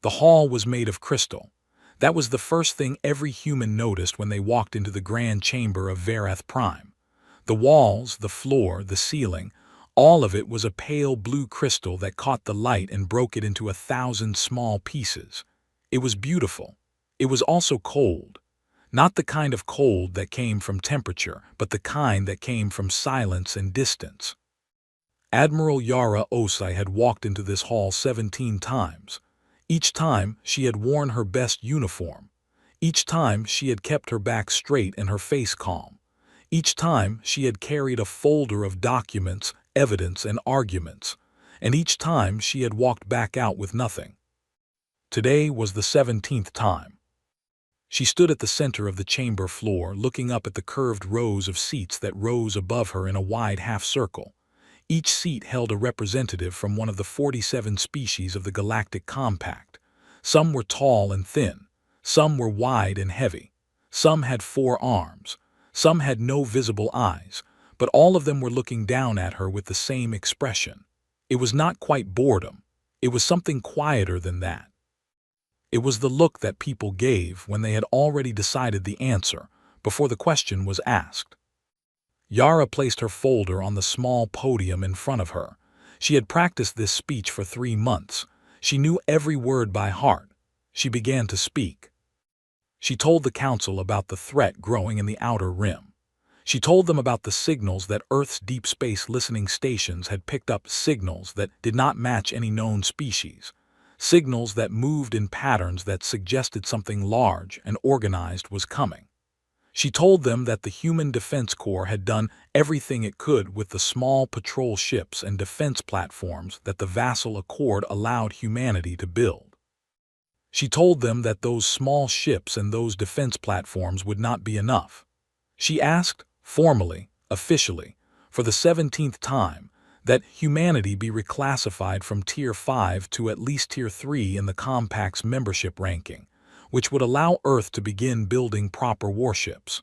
The hall was made of crystal. That was the first thing every human noticed when they walked into the grand chamber of Vareth Prime. The walls, the floor, the ceiling, all of it was a pale blue crystal that caught the light and broke it into 1,000 small pieces. It was beautiful. It was also cold. Not the kind of cold that came from temperature, but the kind that came from silence and distance. Admiral Yara Osai had walked into this hall 17 times. Each time she had worn her best uniform. Each time she had kept her back straight and her face calm. Each time she had carried a folder of documents, evidence, and arguments. And each time she had walked back out with nothing. Today was the 17th time. She stood at the center of the chamber floor, looking up at the curved rows of seats that rose above her in a wide half-circle. Each seat held a representative from one of the 47 species of the Galactic Compact. Some were tall and thin. Some were wide and heavy. Some had 4 arms. Some had no visible eyes, but all of them were looking down at her with the same expression. It was not quite boredom. It was something quieter than that. It was the look that people gave when they had already decided the answer, before the question was asked. Yara placed her folder on the small podium in front of her. She had practiced this speech for 3 months. She knew every word by heart. She began to speak. She told the council about the threat growing in the outer rim. She told them about the signals that Earth's deep space listening stations had picked up, signals that did not match any known species, signals that moved in patterns that suggested something large and organized was coming. She told them that the Human Defense Corps had done everything it could with the small patrol ships and defense platforms that the Vassal Accord allowed humanity to build. She told them that those small ships and those defense platforms would not be enough. She asked, formally, officially, for the 17th time, that humanity be reclassified from Tier 5 to at least Tier 3 in the Compact's membership ranking, which would allow Earth to begin building proper warships.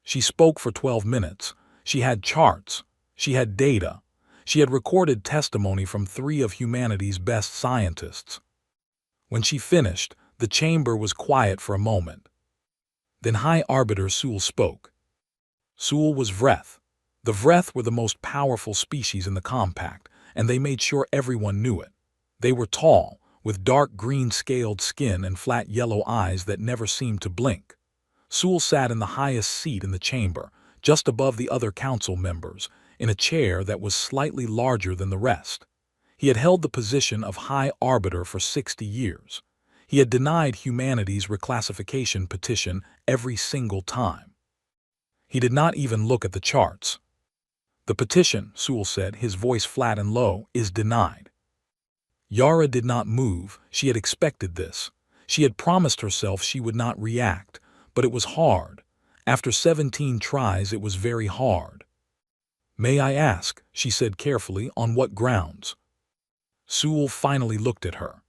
She spoke for 12 minutes. She had charts. She had data. She had recorded testimony from 3 of humanity's best scientists. When she finished, the chamber was quiet for a moment. Then High Arbiter Sul spoke. Sul was Vreth. The Vreth were the most powerful species in the Compact, and they made sure everyone knew it. They were tall, with dark green scaled skin and flat yellow eyes that never seemed to blink. Sul sat in the highest seat in the chamber, just above the other council members, in a chair that was slightly larger than the rest. He had held the position of High Arbiter for 60 years. He had denied humanity's reclassification petition every single time. He did not even look at the charts. The petition, Sul said, his voice flat and low, is denied. Yara did not move. She had expected this. She had promised herself she would not react, but it was hard. After 17 tries, it was very hard. "May I ask," she said carefully, "on what grounds?" Sul finally looked at her.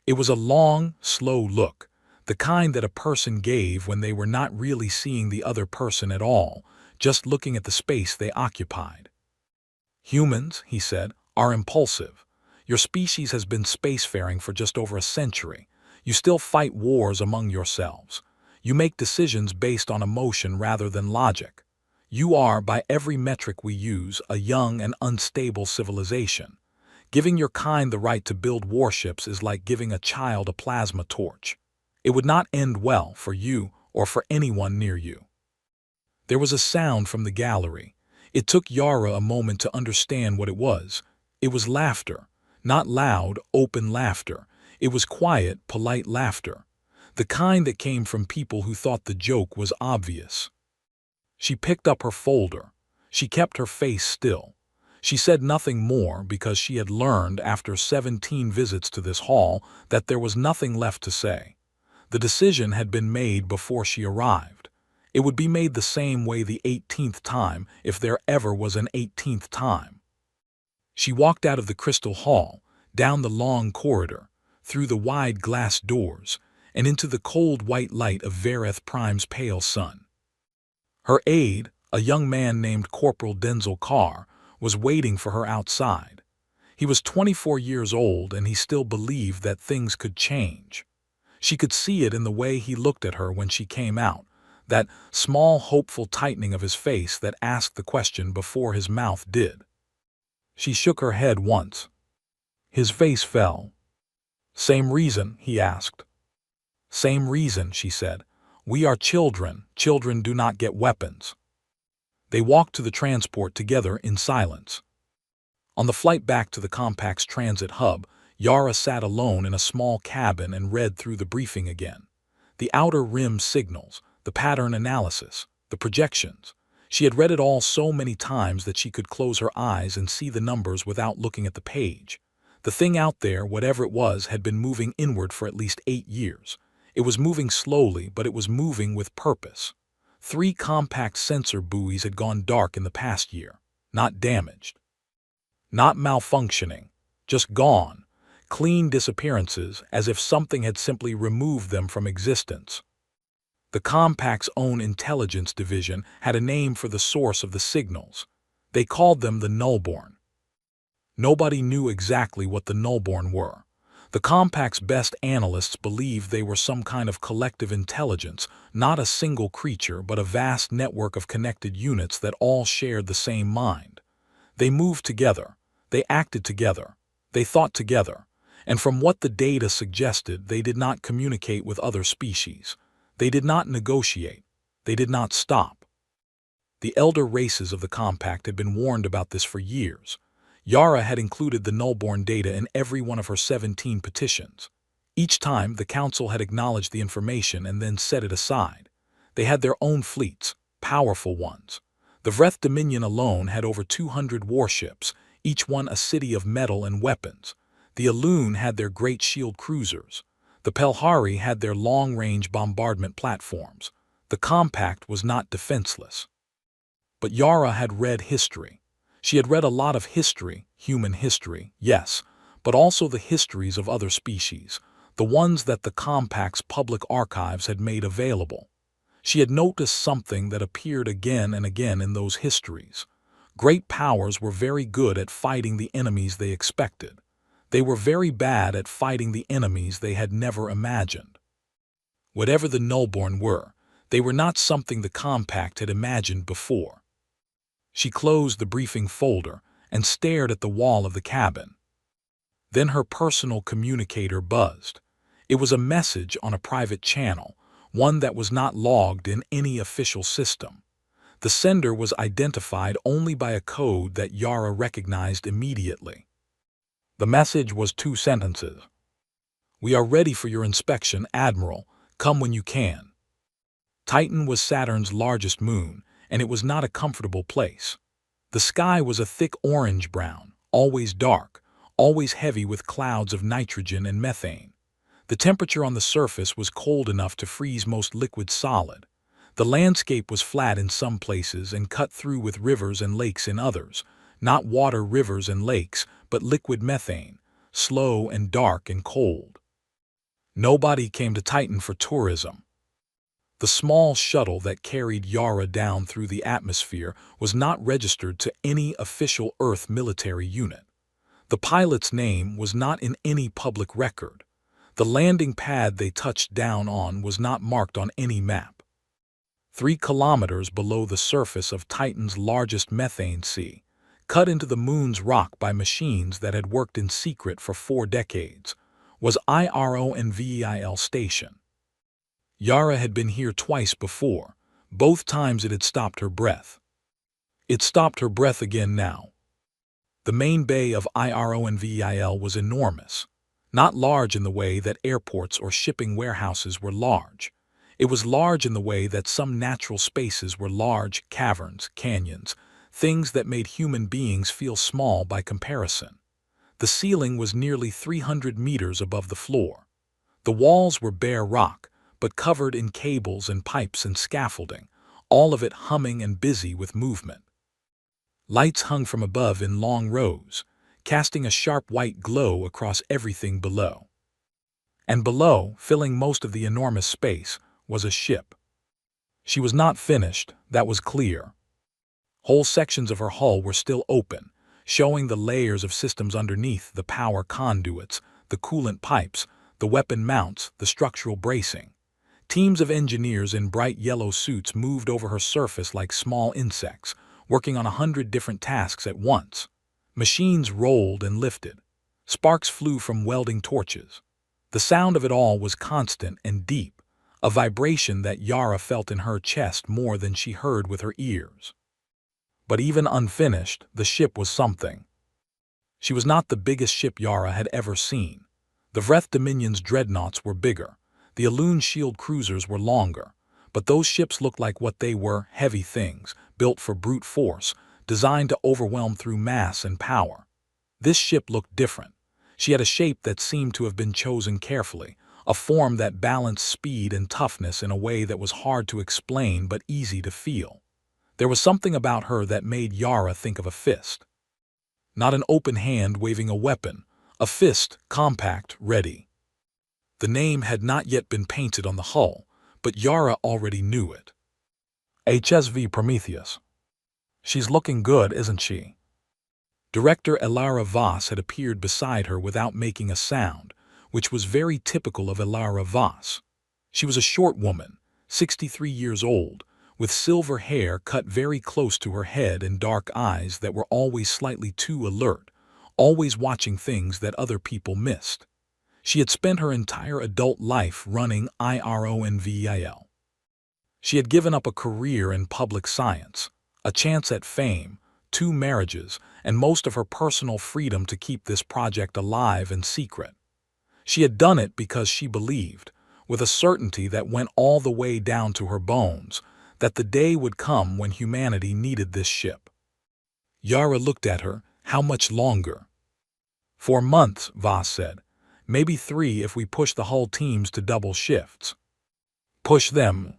It was a long, slow look, the kind that a person gave when they were not really seeing the other person at all, just looking at the space they occupied. "Humans," he said, "are impulsive. Your species has been spacefaring for just over a century. You still fight wars among yourselves. You make decisions based on emotion rather than logic. You are, by every metric we use, a young and unstable civilization. Giving your kind the right to build warships is like giving a child a plasma torch. It would not end well for you or for anyone near you." There was a sound from the gallery. It took Yara a moment to understand what it was. It was laughter. Not loud, open laughter. It was quiet, polite laughter. The kind that came from people who thought the joke was obvious. She picked up her folder. She kept her face still. She said nothing more because she had learned after 17 visits to this hall that there was nothing left to say. The decision had been made before she arrived. It would be made the same way the 18th time if there ever was an 18th time. She walked out of the crystal hall, down the long corridor, through the wide glass doors, and into the cold white light of Vareth Prime's pale sun. Her aide, a young man named Corporal Denzel Carr, was waiting for her outside. He was 24 years old and he still believed that things could change. She could see it in the way he looked at her when she came out, that small, hopeful tightening of his face that asked the question before his mouth did. She shook her head once. His face fell. "Same reason?" he asked. "Same reason," she said. "We are children. Children do not get weapons." They walked to the transport together in silence. On the flight back to the Compact's transit hub, Yara sat alone in a small cabin and read through the briefing again. The outer rim signals, the pattern analysis, the projections. She had read it all so many times that she could close her eyes and see the numbers without looking at the page. The thing out there, whatever it was, had been moving inward for at least 8 years. It was moving slowly, but it was moving with purpose. 3 compact sensor buoys had gone dark in the past year, not damaged, not malfunctioning, just gone. Clean disappearances, as if something had simply removed them from existence. The Compact's own intelligence division had a name for the source of the signals. They called them the Nullborn. Nobody knew exactly what the Nullborn were. The Compact's best analysts believed they were some kind of collective intelligence, not a single creature but a vast network of connected units that all shared the same mind. They moved together. They acted together. They thought together. And from what the data suggested, they did not communicate with other species. They did not negotiate. They did not stop. The elder races of the Compact had been warned about this for years. Yara had included the Nullborn data in every one of her 17 petitions. Each time, the Council had acknowledged the information and then set it aside. They had their own fleets, powerful ones. The Vreth Dominion alone had over 200 warships, each one a city of metal and weapons. The Alun had their great shield cruisers. The Pelhari had their long-range bombardment platforms. The Compact was not defenseless. But Yara had read history. She had read a lot of history, human history, yes, but also the histories of other species, the ones that the Compact's public archives had made available. She had noticed something that appeared again and again in those histories. Great powers were very good at fighting the enemies they expected. They were very bad at fighting the enemies they had never imagined. Whatever the Nullborn were, they were not something the Compact had imagined before. She closed the briefing folder and stared at the wall of the cabin. Then her personal communicator buzzed. It was a message on a private channel, one that was not logged in any official system. The sender was identified only by a code that Yara recognized immediately. The message was 2 sentences. "We are ready for your inspection, Admiral. Come when you can." Titan was Saturn's largest moon, and it was not a comfortable place. The sky was a thick orange-brown, always dark, always heavy with clouds of nitrogen and methane. The temperature on the surface was cold enough to freeze most liquid solid. The landscape was flat in some places and cut through with rivers and lakes in others, not water rivers and lakes, but liquid methane, slow and dark and cold. Nobody came to Titan for tourism. The small shuttle that carried Yara down through the atmosphere was not registered to any official Earth military unit. The pilot's name was not in any public record. The landing pad they touched down on was not marked on any map. 3 kilometers below the surface of Titan's largest methane sea, cut into the moon's rock by machines that had worked in secret for 4 decades, was IRONVEIL Station. Yara had been here twice before. Both times it had stopped her breath. It stopped her breath again now. The main bay of IRONVEIL was enormous, not large in the way that airports or shipping warehouses were large. It was large in the way that some natural spaces were large, caverns, canyons, things that made human beings feel small by comparison. The ceiling was nearly 300 meters above the floor. The walls were bare rock, but covered in cables and pipes and scaffolding, all of it humming and busy with movement. Lights hung from above in long rows, casting a sharp white glow across everything below. And below, filling most of the enormous space, was a ship. She was not finished, that was clear. Whole sections of her hull were still open. showing the layers of systems underneath: the power conduits, the coolant pipes, the weapon mounts, the structural bracing. Teams of engineers in bright yellow suits moved over her surface like small insects, working on 100 different tasks at once. Machines rolled and lifted. Sparks flew from welding torches. The sound of it all was constant and deep, a vibration that Yara felt in her chest more than she heard with her ears. But even unfinished, the ship was something. She was not the biggest ship Yara had ever seen. The Vreth Dominion's dreadnoughts were bigger. The Elune shield cruisers were longer. But those ships looked like what they were: heavy things, built for brute force, designed to overwhelm through mass and power. This ship looked different. She had a shape that seemed to have been chosen carefully, a form that balanced speed and toughness in a way that was hard to explain but easy to feel. There was something about her that made Yara think of a fist. Not an open hand waving a weapon, a fist, compact, ready. The name had not yet been painted on the hull, but Yara already knew it. HSV Prometheus. She's looking good, isn't she? Director Elara Voss had appeared beside her without making a sound, which was very typical of Elara Voss. She was a short woman, 63 years old, with silver hair cut very close to her head and dark eyes that were always slightly too alert, always watching things that other people missed. She had spent her entire adult life running IRONVIL. She had given up a career in public science, a chance at fame, 2 marriages, and most of her personal freedom to keep this project alive and secret. She had done it because she believed, with a certainty that went all the way down to her bones, that the day would come when humanity needed this ship. Yara looked at her. How much longer? 4 months, Voss said. Maybe 3 if we push the hull teams to double shifts. Push them?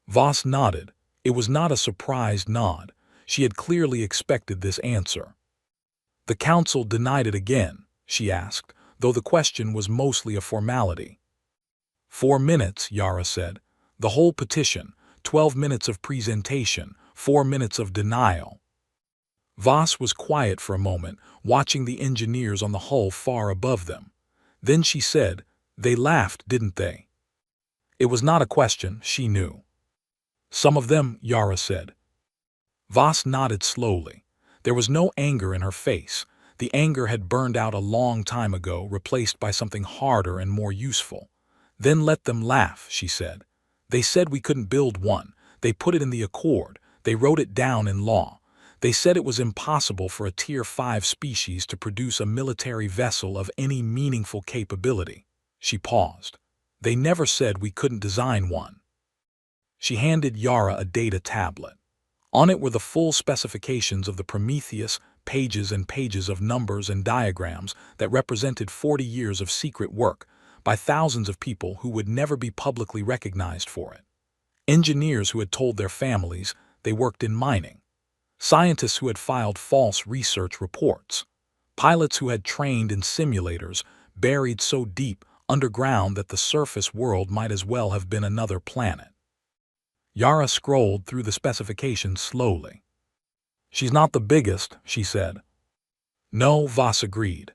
Voss nodded. It was not a surprised nod. She had clearly expected this answer. The council denied it again, she asked, though the question was mostly a formality. 4 minutes, Yara said. The whole petition, 12 minutes of presentation, 4 minutes of denial. Voss was quiet for a moment, watching the engineers on the hull far above them. Then she said, "They laughed, didn't they?" It was not a question, she knew. "Some of them," Yara said. Voss nodded slowly. There was no anger in her face. The anger had burned out a long time ago, replaced by something harder and more useful. "Then let them laugh," she said. "They said we couldn't build one. They put it in the accord. They wrote it down in law. They said it was impossible for a Tier 5 species to produce a military vessel of any meaningful capability." She paused. "They never said we couldn't design one." She handed Yara a data tablet. On it were the full specifications of the Prometheus, pages and pages of numbers and diagrams that represented 40 years of secret work by thousands of people who would never be publicly recognized for it. Engineers who had told their families they worked in mining. Scientists who had filed false research reports. Pilots who had trained in simulators buried so deep underground that the surface world might as well have been another planet. Yara scrolled through the specifications slowly. "She's not the biggest," she said. "No," Voss agreed.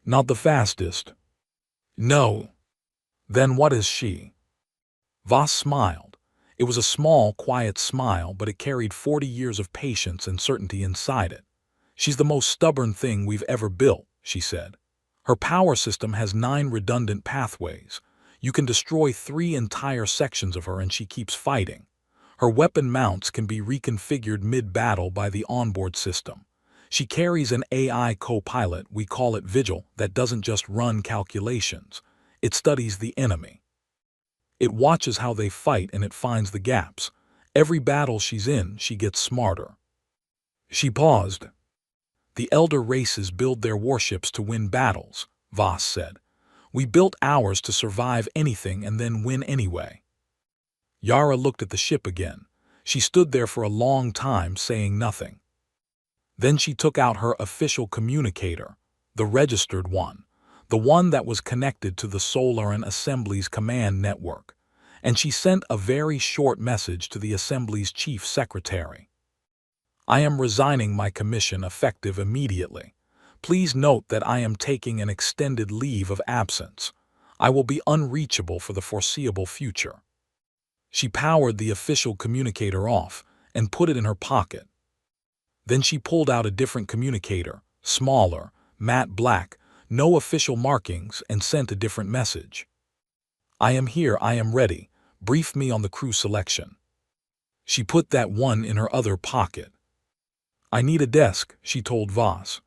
"Not the fastest." "No." "Then what is she?" Voss smiled. It was a small, quiet smile, but it carried 40 years of patience and certainty inside it. "She's the most stubborn thing we've ever built," she said. "Her power system has 9 redundant pathways. You can destroy 3 entire sections of her and she keeps fighting. Her weapon mounts can be reconfigured mid-battle by the onboard system. She carries an AI co-pilot, we call it Vigil, that doesn't just run calculations. It studies the enemy. It watches how they fight and it finds the gaps. Every battle she's in, she gets smarter." She paused. "The elder races build their warships to win battles," Voss said. "We built ours to survive anything and then win anyway." Yara looked at the ship again. She stood there for a long time, saying nothing. Then she took out her official communicator, the registered one, the one that was connected to the Solaran Assembly's command network, and she sent a very short message to the Assembly's chief secretary. I am resigning my commission effective immediately. Please note that I am taking an extended leave of absence. I will be unreachable for the foreseeable future." She powered the official communicator off and put it in her pocket. Then she pulled out a different communicator, smaller, matte black, no official markings, and sent a different message. "I am here, I am ready. Brief me on the crew selection." She put that one in her other pocket. "I need a desk," she told Voss.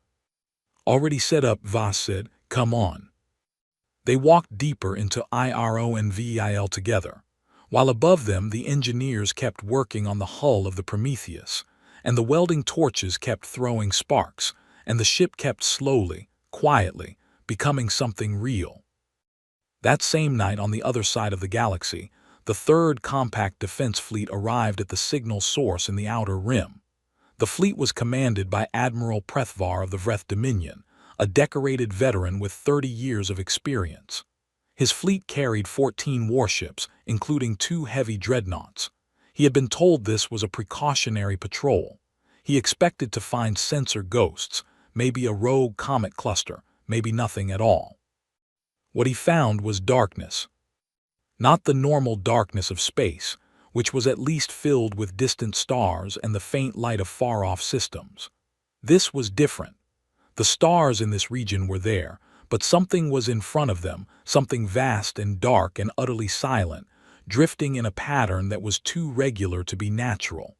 "Already set up," Voss said. "Come on." They walked deeper into IRONVIL together, while above them the engineers kept working on the hull of the Prometheus, and the welding torches kept throwing sparks, and the ship kept slowly, quietly, becoming something real. That same night on the other side of the galaxy, the third compact defense fleet arrived at the signal source in the Outer Rim. The fleet was commanded by Admiral Prethvar of the Vreth Dominion, a decorated veteran with 30 years of experience. His fleet carried 14 warships, including 2 heavy dreadnoughts. He had been told this was a precautionary patrol. He expected to find sensor ghosts, maybe a rogue comet cluster, maybe nothing at all. What he found was darkness. Not the normal darkness of space, which was at least filled with distant stars and the faint light of far-off systems. This was different. The stars in this region were there, but something was in front of them, something vast and dark and utterly silent, drifting in a pattern that was too regular to be natural.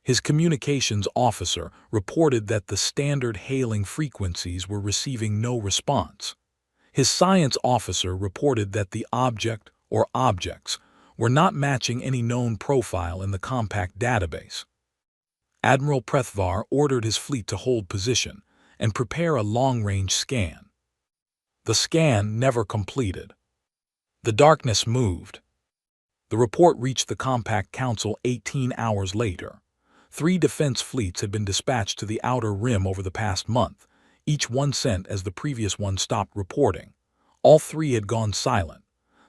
His communications officer reported that the standard hailing frequencies were receiving no response. His science officer reported that the object or objects were not matching any known profile in the compact database. Admiral Prethvar ordered his fleet to hold position and prepare a long-range scan. The scan never completed. The darkness moved. The report reached the Compact Council 18 hours later. 3 defense fleets had been dispatched to the Outer Rim over the past month, each one sent as the previous one stopped reporting. All 3 had gone silent.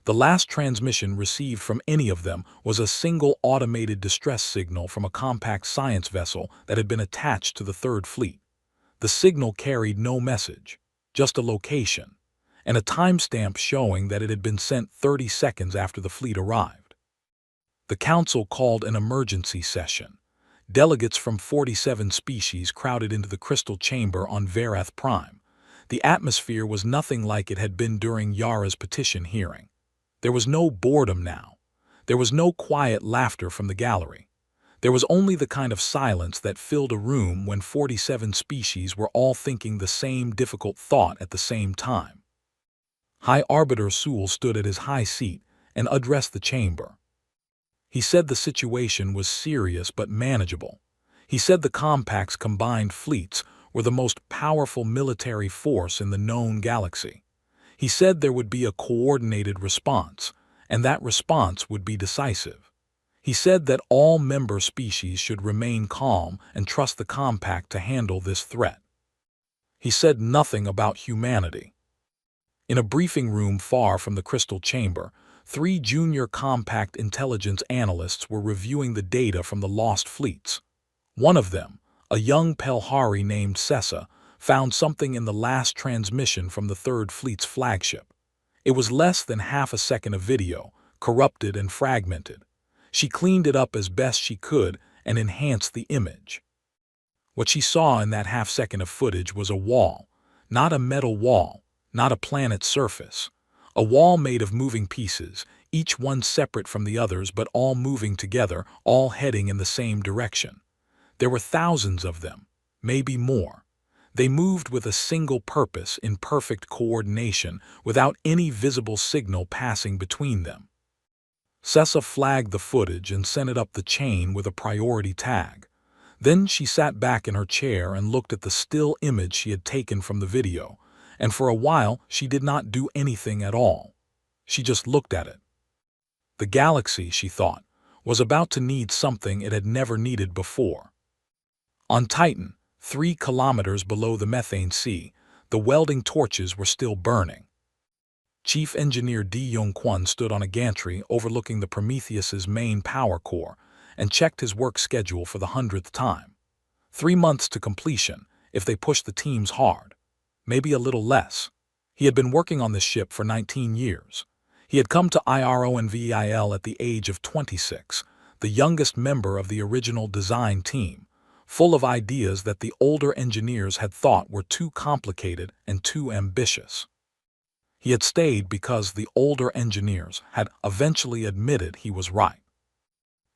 The last transmission received from any of them was a single automated distress signal from a compact science vessel that had been attached to the 3rd Fleet. The signal carried no message, just a location, and a timestamp showing that it had been sent 30 seconds after the fleet arrived. The Council called an emergency session. Delegates from 47 species crowded into the crystal chamber on Verath Prime. The atmosphere was nothing like it had been during Yara's petition hearing. There was no boredom now. There was no quiet laughter from the gallery. There was only the kind of silence that filled a room when 47 species were all thinking the same difficult thought at the same time. High Arbiter Sewell stood at his high seat and addressed the chamber. He said the situation was serious but manageable. He said the Compact's combined fleets were the most powerful military force in the known galaxy. He said there would be a coordinated response, and that response would be decisive. He said that all member species should remain calm and trust the Compact to handle this threat. He said nothing about humanity. In a briefing room far from the crystal chamber, 3 junior Compact intelligence analysts were reviewing the data from the lost fleets. One of them, a young Pelhari named Sessa, found something in the last transmission from the 3rd Fleet's flagship. It was less than half a second of video, corrupted and fragmented. She cleaned it up as best she could and enhanced the image. What she saw in that half-second of footage was a wall, not a metal wall, not a planet's surface. A wall made of moving pieces, each one separate from the others but all moving together, all heading in the same direction. There were thousands of them, maybe more. They moved with a single purpose in perfect coordination without any visible signal passing between them. Sessa flagged the footage and sent it up the chain with a priority tag. Then she sat back in her chair and looked at the still image she had taken from the video, and for a while she did not do anything at all. She just looked at it. The galaxy, she thought, was about to need something it had never needed before. On Titan, 3 kilometers below the methane sea, the welding torches were still burning. Chief Engineer D. Yongquan stood on a gantry overlooking the Prometheus's main power core and checked his work schedule for the 100th time. 3 months to completion if they pushed the teams hard. Maybe a little less. He had been working on this ship for 19 years. He had come to IRONVIL at the age of 26, the youngest member of the original design team, full of ideas that the older engineers had thought were too complicated and too ambitious. He had stayed because the older engineers had eventually admitted he was right.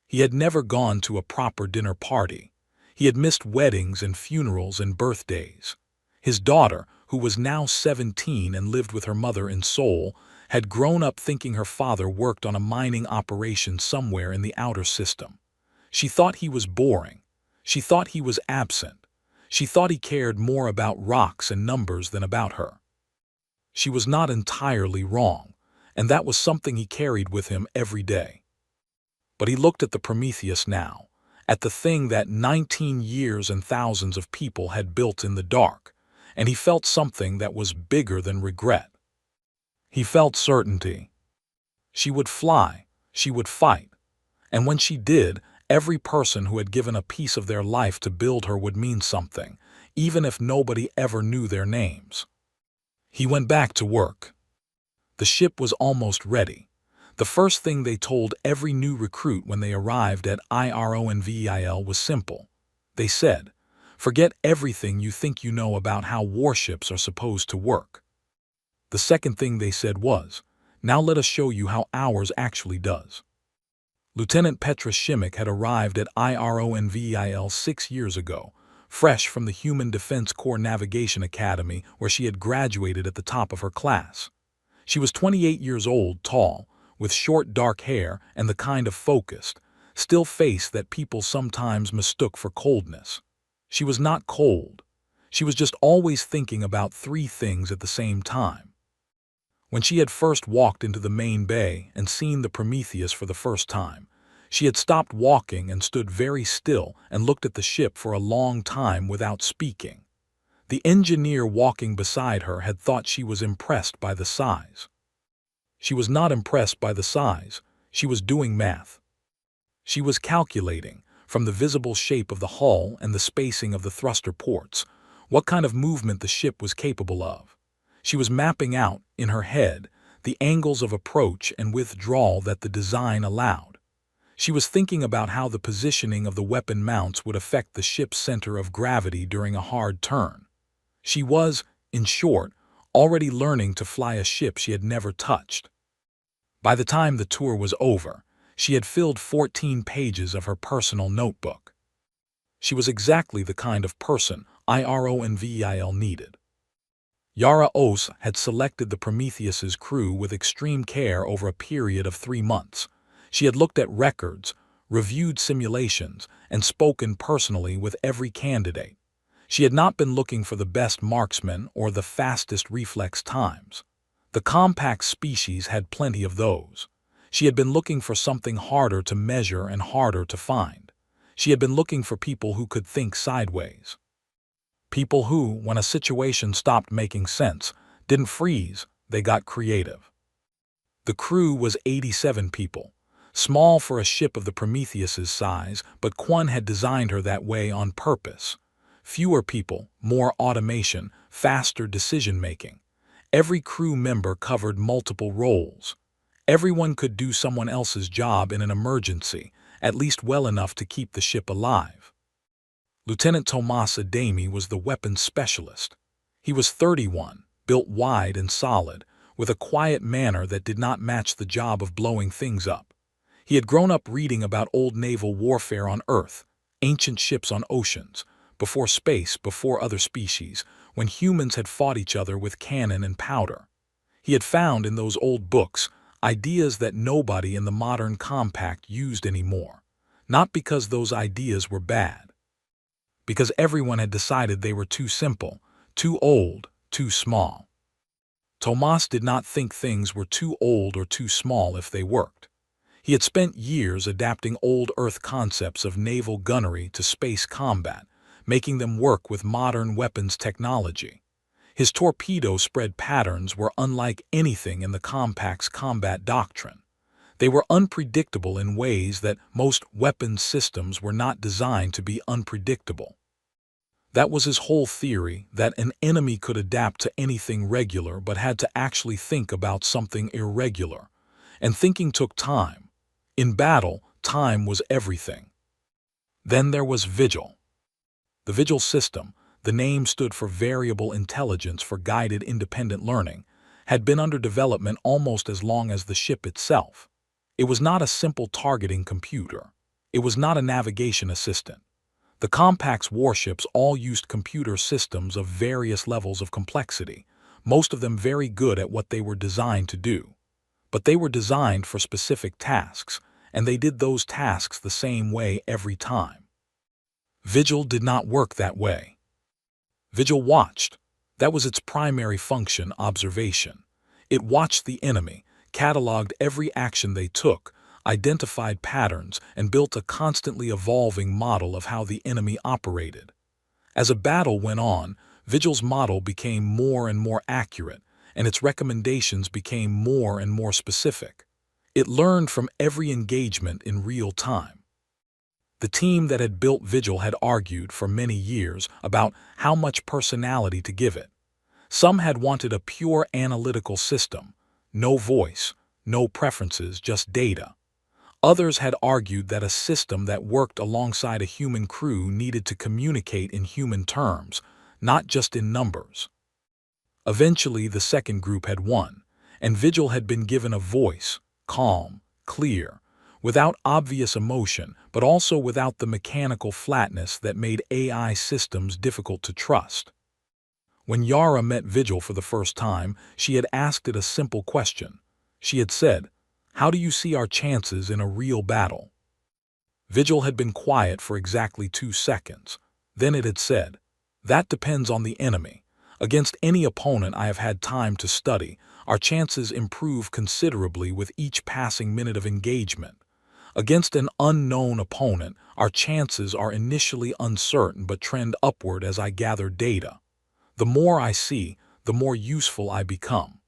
He had never gone to a proper dinner party. He had missed weddings and funerals and birthdays. His daughter, who was now 17 and lived with her mother in Seoul, had grown up thinking her father worked on a mining operation somewhere in the outer system. She thought he was boring. She thought he was absent. She thought he cared more about rocks and numbers than about her. She was not entirely wrong, and that was something he carried with him every day. But he looked at the Prometheus now, at the thing that 19 years and thousands of people had built in the dark, and he felt something that was bigger than regret. He felt certainty. She would fly, she would fight, and when she did, every person who had given a piece of their life to build her would mean something, even if nobody ever knew their names. He went back to work. The ship was almost ready. The first thing they told every new recruit when they arrived at IRONVIL was simple. They said, "Forget everything you think you know about how warships are supposed to work." The second thing they said was, "Now let us show you how ours actually does." Lieutenant Petra Shimmick had arrived at IRONVIL 6 years ago, fresh from the Human Defense Corps Navigation Academy where she had graduated at the top of her class. She was 28 years old, tall, with short dark hair and the kind of focused, still face that people sometimes mistook for coldness. She was not cold. She was just always thinking about 3 things at the same time. When she had first walked into the main bay and seen the Prometheus for the first time, she had stopped walking and stood very still and looked at the ship for a long time without speaking. The engineer walking beside her had thought she was impressed by the size. She was not impressed by the size. She was doing math. She was calculating, from the visible shape of the hull and the spacing of the thruster ports, what kind of movement the ship was capable of. She was mapping out, in her head, the angles of approach and withdrawal that the design allowed. She was thinking about how the positioning of the weapon mounts would affect the ship's center of gravity during a hard turn. She was, in short, already learning to fly a ship she had never touched. By the time the tour was over, she had filled 14 pages of her personal notebook. She was exactly the kind of person IRONVIL needed. Yara Os had selected the Prometheus's crew with extreme care over a period of 3 months. She had looked at records, reviewed simulations, and spoken personally with every candidate. She had not been looking for the best marksman or the fastest reflex times. The compact species had plenty of those. She had been looking for something harder to measure and harder to find. She had been looking for people who could think sideways. People who, when a situation stopped making sense, didn't freeze, they got creative. The crew was 87 people, small for a ship of the Prometheus's size, but Kwon had designed her that way on purpose. Fewer people, more automation, faster decision-making. Every crew member covered multiple roles. Everyone could do someone else's job in an emergency, at least well enough to keep the ship alive. Lieutenant Tomas Adami was the weapons specialist. He was 31, built wide and solid, with a quiet manner that did not match the job of blowing things up. He had grown up reading about old naval warfare on Earth, ancient ships on oceans, before space, before other species, when humans had fought each other with cannon and powder. He had found in those old books ideas that nobody in the modern compact used anymore, not because those ideas were bad, because everyone had decided they were too simple, too old, too small. Tomas did not think things were too old or too small if they worked. He had spent years adapting old Earth concepts of naval gunnery to space combat, making them work with modern weapons technology. His torpedo spread patterns were unlike anything in the compact's combat doctrine. They were unpredictable in ways that most weapons systems were not designed to be unpredictable. That was his whole theory, that an enemy could adapt to anything regular but had to actually think about something irregular. And thinking took time. In battle, time was everything. Then there was Vigil. The Vigil system, the name stood for Variable Intelligence for Guided Independent Learning, had been under development almost as long as the ship itself. It was not a simple targeting computer. It was not a navigation assistant. The Compact's warships all used computer systems of various levels of complexity, most of them very good at what they were designed to do. But they were designed for specific tasks, and they did those tasks the same way every time. Vigil did not work that way. Vigil watched. That was its primary function, observation. It watched the enemy, cataloged every action they took, identified patterns, and built a constantly evolving model of how the enemy operated. As a battle went on, Vigil's model became more and more accurate, and its recommendations became more and more specific. It learned from every engagement in real time. The team that had built Vigil had argued for many years about how much personality to give it. Some had wanted a pure analytical system, no voice, no preferences, just data. Others had argued that a system that worked alongside a human crew needed to communicate in human terms, not just in numbers. Eventually, the second group had won, and Vigil had been given a voice, calm, clear, without obvious emotion, but also without the mechanical flatness that made AI systems difficult to trust. When Yara met Vigil for the first time, she had asked it a simple question. She had said, "How do you see our chances in a real battle?" Vigil had been quiet for exactly 2 seconds. Then it had said, "That depends on the enemy. Against any opponent I have had time to study, our chances improve considerably with each passing minute of engagement. Against an unknown opponent, our chances are initially uncertain but trend upward as I gather data. The more I see, the more useful I become."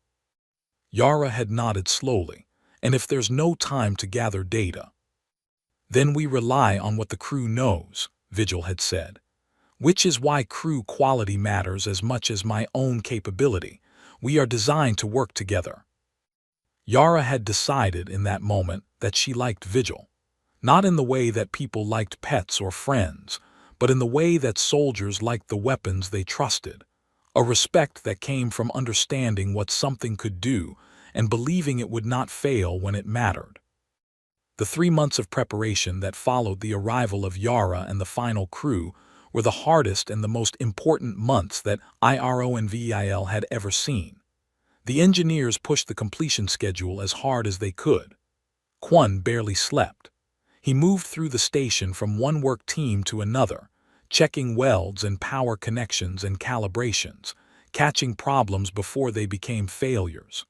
Yara had nodded slowly. "And if there's no time to gather data?" "Then we rely on what the crew knows," Vigil had said. "Which is why crew quality matters as much as my own capability. We are designed to work together." Yara had decided in that moment that she liked Vigil. Not in the way that people liked pets or friends, but in the way that soldiers liked the weapons they trusted. A respect that came from understanding what something could do and believing it would not fail when it mattered. The 3 months of preparation that followed the arrival of Yara and the final crew were the hardest and the most important months that IRONVIL had ever seen. The engineers pushed the completion schedule as hard as they could. Kwon barely slept. He moved through the station from one work team to another, checking welds and power connections and calibrations, catching problems before they became failures.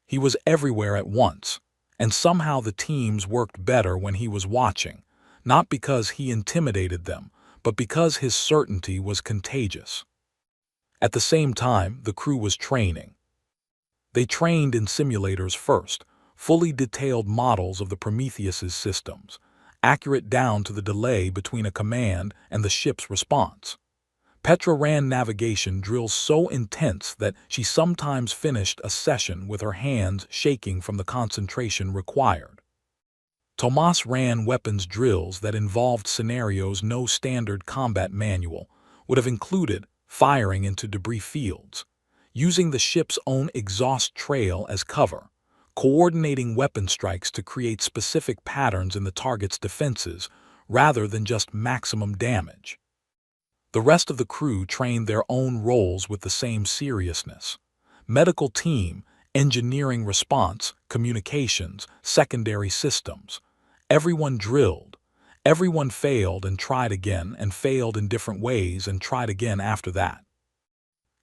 He was everywhere at once, and somehow the teams worked better when he was watching, not because he intimidated them, but because his certainty was contagious. At the same time, the crew was training. They trained in simulators first, fully detailed models of the Prometheus's systems, accurate down to the delay between a command and the ship's response. Petra ran navigation drills so intense that she sometimes finished a session with her hands shaking from the concentration required. Tomas ran weapons drills that involved scenarios no standard combat manual would have included, firing into debris fields, using the ship's own exhaust trail as cover, coordinating weapon strikes to create specific patterns in the target's defenses rather than just maximum damage. The rest of the crew trained their own roles with the same seriousness. Medical team, engineering response, communications, secondary systems. Everyone drilled. Everyone failed and tried again and failed in different ways and tried again after that.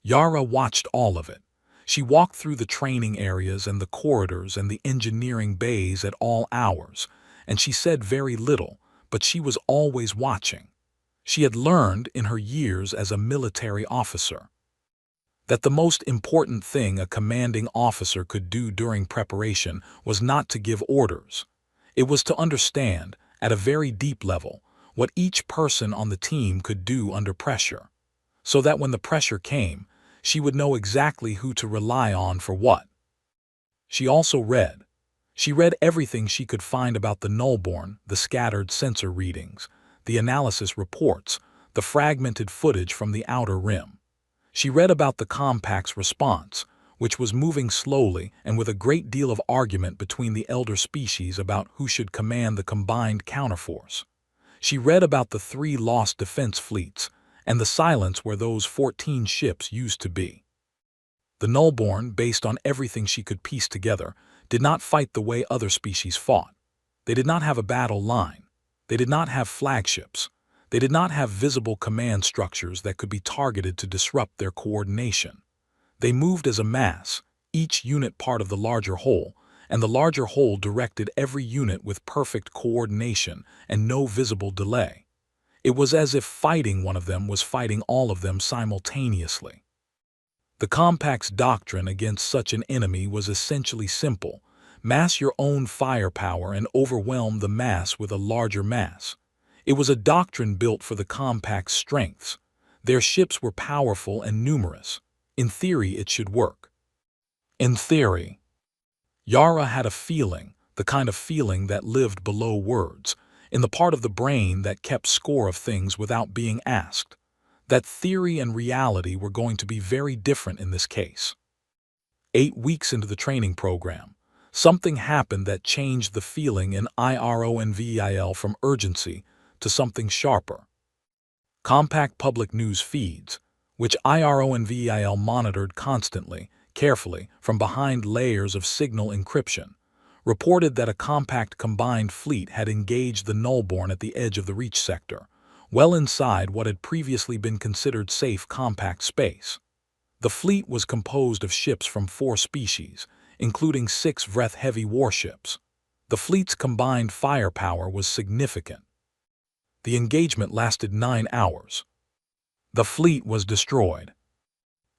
Yara watched all of it. She walked through the training areas and the corridors and the engineering bays at all hours, and she said very little, but she was always watching. She had learned in her years as a military officer that the most important thing a commanding officer could do during preparation was not to give orders. It was to understand, at a very deep level, what each person on the team could do under pressure, so that when the pressure came, she would know exactly who to rely on for what. She also read. She read everything she could find about the nullborn, the scattered sensor readings, the analysis reports, the fragmented footage from the outer rim. She read about the compact's response, which was moving slowly and with a great deal of argument between the elder species about who should command the combined counterforce. She read about the 3 lost defense fleets and the silence where those 14 ships used to be. The nullborn, based on everything she could piece together, did not fight the way other species fought. They did not have a battle line. They did not have flagships. They did not have visible command structures that could be targeted to disrupt their coordination. They moved as a mass, each unit part of the larger whole, and the larger whole directed every unit with perfect coordination and no visible delay. It was as if fighting one of them was fighting all of them simultaneously. The compact's doctrine against such an enemy was essentially simple: mass your own firepower and overwhelm the mass with a larger mass. It was a doctrine built for the compact's strengths. Their ships were powerful and numerous. In theory, it should work. In theory. Yara had a feeling, the kind of feeling that lived below words, in the part of the brain that kept score of things without being asked. That theory and reality were going to be very different in this case. 8 weeks into the training program, something happened that changed the feeling in IRONVIL from urgency to something sharper. Compact public news feeds, which IRONVIL monitored constantly, carefully, from behind layers of signal encryption, reported that a compact combined fleet had engaged the nullborn at the edge of the reach sector, well inside what had previously been considered safe compact space. The fleet was composed of ships from 4 species, including 6 Vreth-heavy warships. The fleet's combined firepower was significant. The engagement lasted 9 hours. The fleet was destroyed.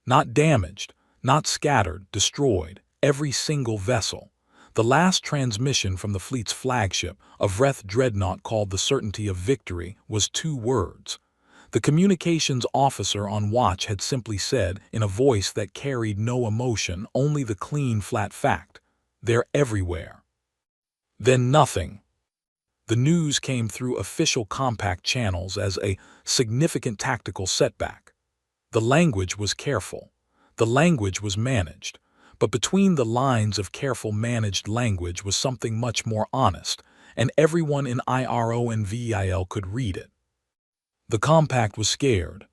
Not damaged, not scattered, destroyed, every single vessel. The last transmission from the fleet's flagship, a Vreth dreadnought called the Certainty of Victory, was 2 words. The communications officer on watch had simply said, in a voice that carried no emotion, only the clean, flat fact: "They're everywhere." Then nothing. The news came through official compact channels as a significant tactical setback. The language was careful. The language was managed. But between the lines of careful managed language was something much more honest, and everyone in IRONVIL could read it. The compact was scared.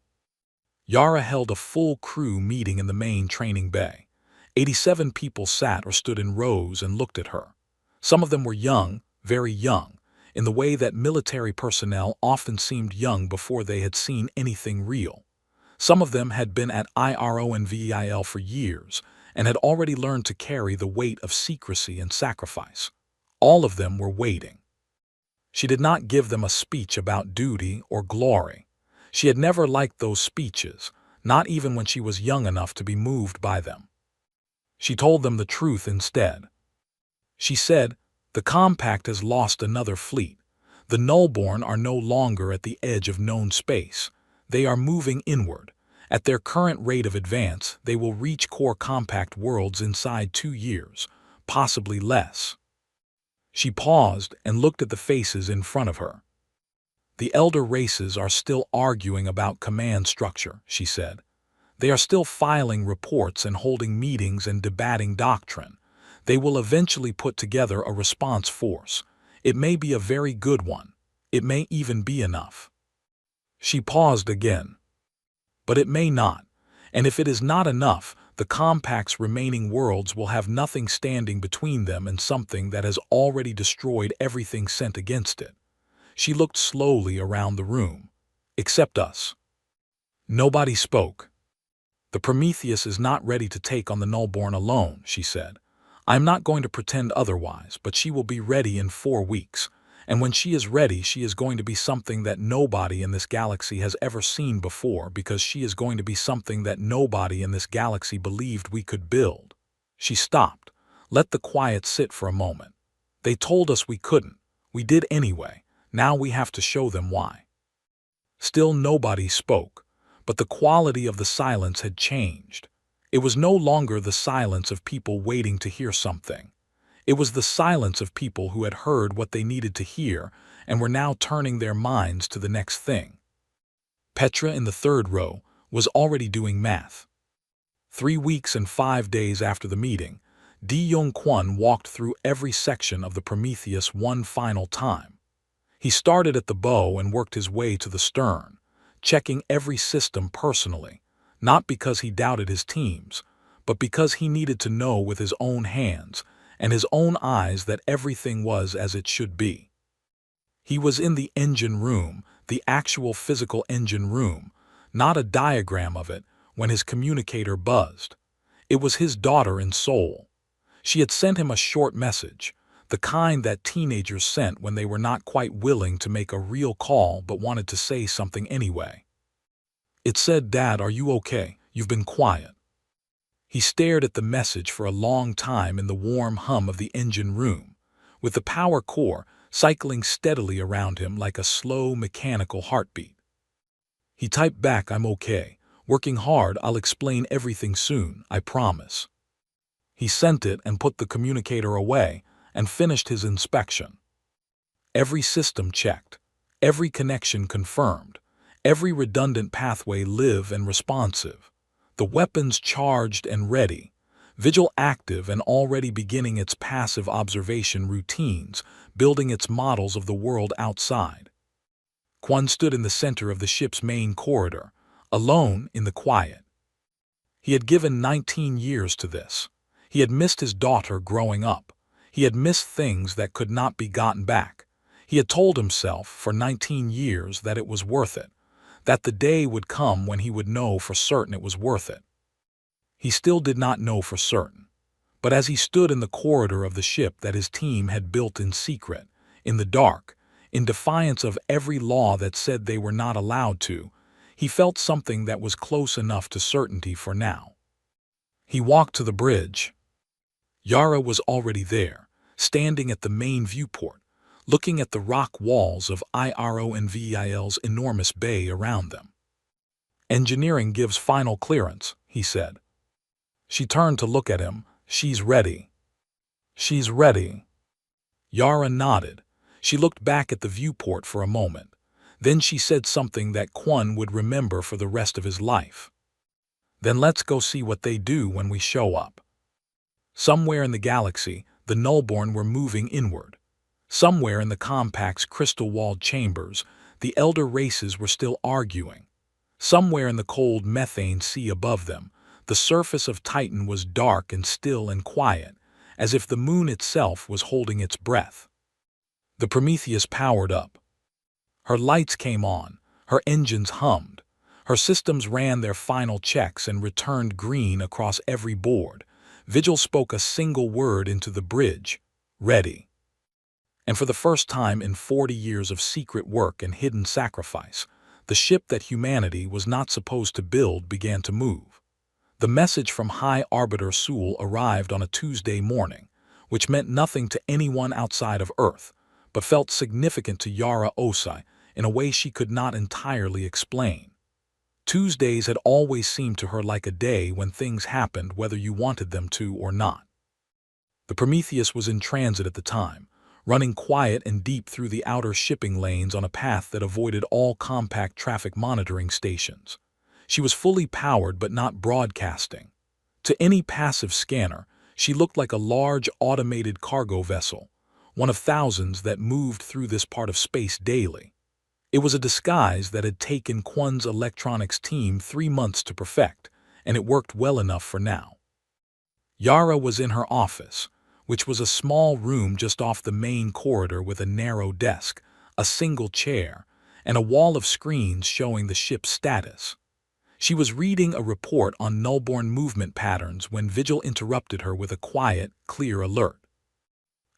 Yara held a full crew meeting in the main training bay. 87 people sat or stood in rows and looked at her. Some of them were young, very young, in the way that military personnel often seemed young before they had seen anything real. Some of them had been at IRONVIL for years and had already learned to carry the weight of secrecy and sacrifice. All of them were waiting. She did not give them a speech about duty or glory. She had never liked those speeches, not even when she was young enough to be moved by them. She told them the truth instead. She said, "The compact has lost another fleet. The nullborn are no longer at the edge of known space. They are moving inward. At their current rate of advance, they will reach core compact worlds inside 2 years, possibly less." She paused and looked at the faces in front of her. "The elder races are still arguing about command structure," she said. "They are still filing reports and holding meetings and debating doctrine. They will eventually put together a response force. It may be a very good one. It may even be enough." She paused again. "But it may not, and if it is not enough, the compact's remaining worlds will have nothing standing between them and something that has already destroyed everything sent against it." She looked slowly around the room. "Except us." Nobody spoke. "The Prometheus is not ready to take on the nullborn alone," she said. "I am not going to pretend otherwise, but she will be ready in 4 weeks. And when she is ready, she is going to be something that nobody in this galaxy has ever seen before, because she is going to be something that nobody in this galaxy believed we could build." She stopped. "Let the quiet sit for a moment. They told us we couldn't. We did anyway. Now we have to show them why." Still nobody spoke, but the quality of the silence had changed. It was no longer the silence of people waiting to hear something. It was the silence of people who had heard what they needed to hear and were now turning their minds to the next thing. Petra in the third row was already doing math. 3 weeks and 5 days after the meeting, Di-Yong-Kwon walked through every section of the Prometheus one final time. He started at the bow and worked his way to the stern, checking every system personally, not because he doubted his teams, but because he needed to know with his own hands and his own eyes that everything was as it should be. He was in the engine room, the actual physical engine room, not a diagram of it, when his communicator buzzed. It was his daughter in Seoul. She had sent him a short message, the kind that teenagers sent when they were not quite willing to make a real call but wanted to say something anyway. It said, "Dad, are you okay? You've been quiet." He stared at the message for a long time in the warm hum of the engine room, with the power core cycling steadily around him like a slow mechanical heartbeat. He typed back, "I'm okay. Working hard. I'll explain everything soon, I promise." He sent it and put the communicator away and finished his inspection. Every system checked, every connection confirmed, every redundant pathway live and responsive, the weapons charged and ready, Vigil active and already beginning its passive observation routines, building its models of the world outside. Kwon stood in the center of the ship's main corridor, alone in the quiet. He had given 19 years to this. He had missed his daughter growing up. He had missed things that could not be gotten back. He had told himself for 19 years that it was worth it, that the day would come when he would know for certain it was worth it. He still did not know for certain. But as he stood in the corridor of the ship that his team had built in secret, in the dark, in defiance of every law that said they were not allowed to, he felt something that was close enough to certainty for now. He walked to the bridge. Yara was already there, standing at the main viewport, looking at the rock walls of IRONVIL's enormous bay around them. "Engineering gives final clearance," he said. She turned to look at him. "She's ready." "She's ready." Yara nodded. She looked back at the viewport for a moment. Then she said something that Kwon would remember for the rest of his life. "Then let's go see what they do when we show up." Somewhere in the galaxy, the Nullborn were moving inward. Somewhere in the compact's crystal-walled chambers, the elder races were still arguing. Somewhere in the cold methane sea above them, the surface of Titan was dark and still and quiet, as if the moon itself was holding its breath. The Prometheus powered up. Her lights came on, her engines hummed, her systems ran their final checks and returned green across every board. Vigil spoke a single word into the bridge: "Ready." And for the first time in 40 years of secret work and hidden sacrifice, the ship that humanity was not supposed to build began to move. The message from High Arbiter Seoul arrived on a Tuesday morning, which meant nothing to anyone outside of Earth, but felt significant to Yara Osai in a way she could not entirely explain. Tuesdays had always seemed to her like a day when things happened whether you wanted them to or not. The Prometheus was in transit at the time, running quiet and deep through the outer shipping lanes on a path that avoided all compact traffic monitoring stations. She was fully powered but not broadcasting. To any passive scanner, she looked like a large automated cargo vessel, one of thousands that moved through this part of space daily. It was a disguise that had taken Kwon's electronics team 3 months to perfect, and it worked well enough for now. Yara was in her office, which was a small room just off the main corridor with a narrow desk, a single chair, and a wall of screens showing the ship's status. She was reading a report on Nullborn movement patterns when Vigil interrupted her with a quiet, clear alert.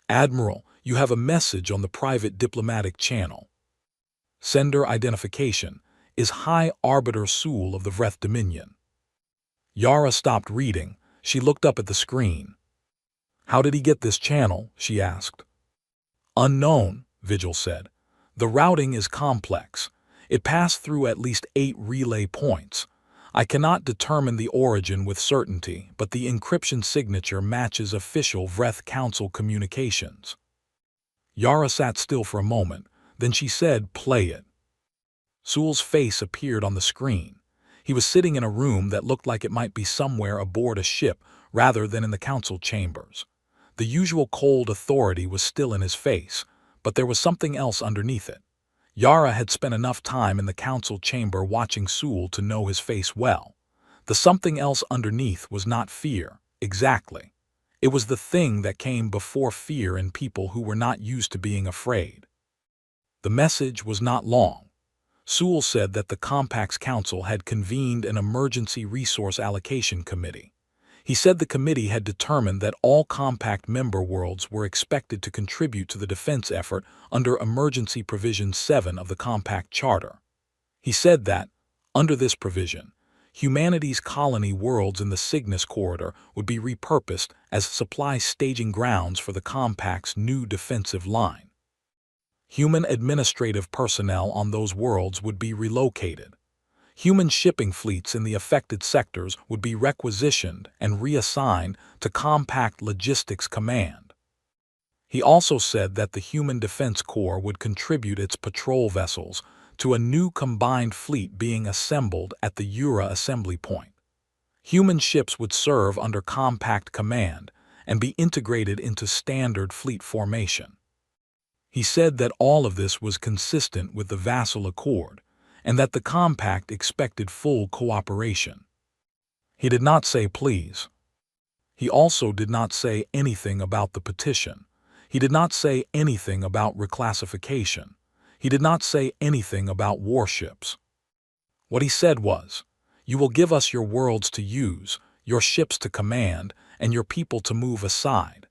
"Admiral, you have a message on the private diplomatic channel. Sender identification is High Arbiter Seoul of the Vreth Dominion." Yara stopped reading. She looked up at the screen. "How did he get this channel?" she asked. "Unknown," Vigil said. "The routing is complex. It passed through at least 8 relay points. I cannot determine the origin with certainty, but the encryption signature matches official Vreth Council communications. Yara sat still for a moment, then she said, "Play it." Sewell's face appeared on the screen. He was sitting in a room that looked like it might be somewhere aboard a ship rather than in the council chambers. The usual cold authority was still in his face, but there was something else underneath it. Yara had spent enough time in the council chamber watching Sewell to know his face well. The something else underneath was not fear, exactly. It was the thing that came before fear in people who were not used to being afraid. The message was not long. Sewell said that the Compact's council had convened an emergency resource allocation committee. He said the committee had determined that all Compact member worlds were expected to contribute to the defense effort under Emergency Provision 7 of the Compact Charter. He said that, under this provision, humanity's colony worlds in the Cygnus Corridor would be repurposed as supply staging grounds for the Compact's new defensive line. Human administrative personnel on those worlds would be relocated. Human shipping fleets in the affected sectors would be requisitioned and reassigned to Compact Logistics Command. He also said that the Human Defense Corps would contribute its patrol vessels to a new combined fleet being assembled at the Ura Assembly Point. Human ships would serve under Compact Command and be integrated into standard fleet formation. He said that all of this was consistent with the Vassal Accord, and that the Compact expected full cooperation. He did not say please. He also did not say anything about the petition. He did not say anything about reclassification. He did not say anything about warships. What he said was, "You will give us your worlds to use, your ships to command, and your people to move aside.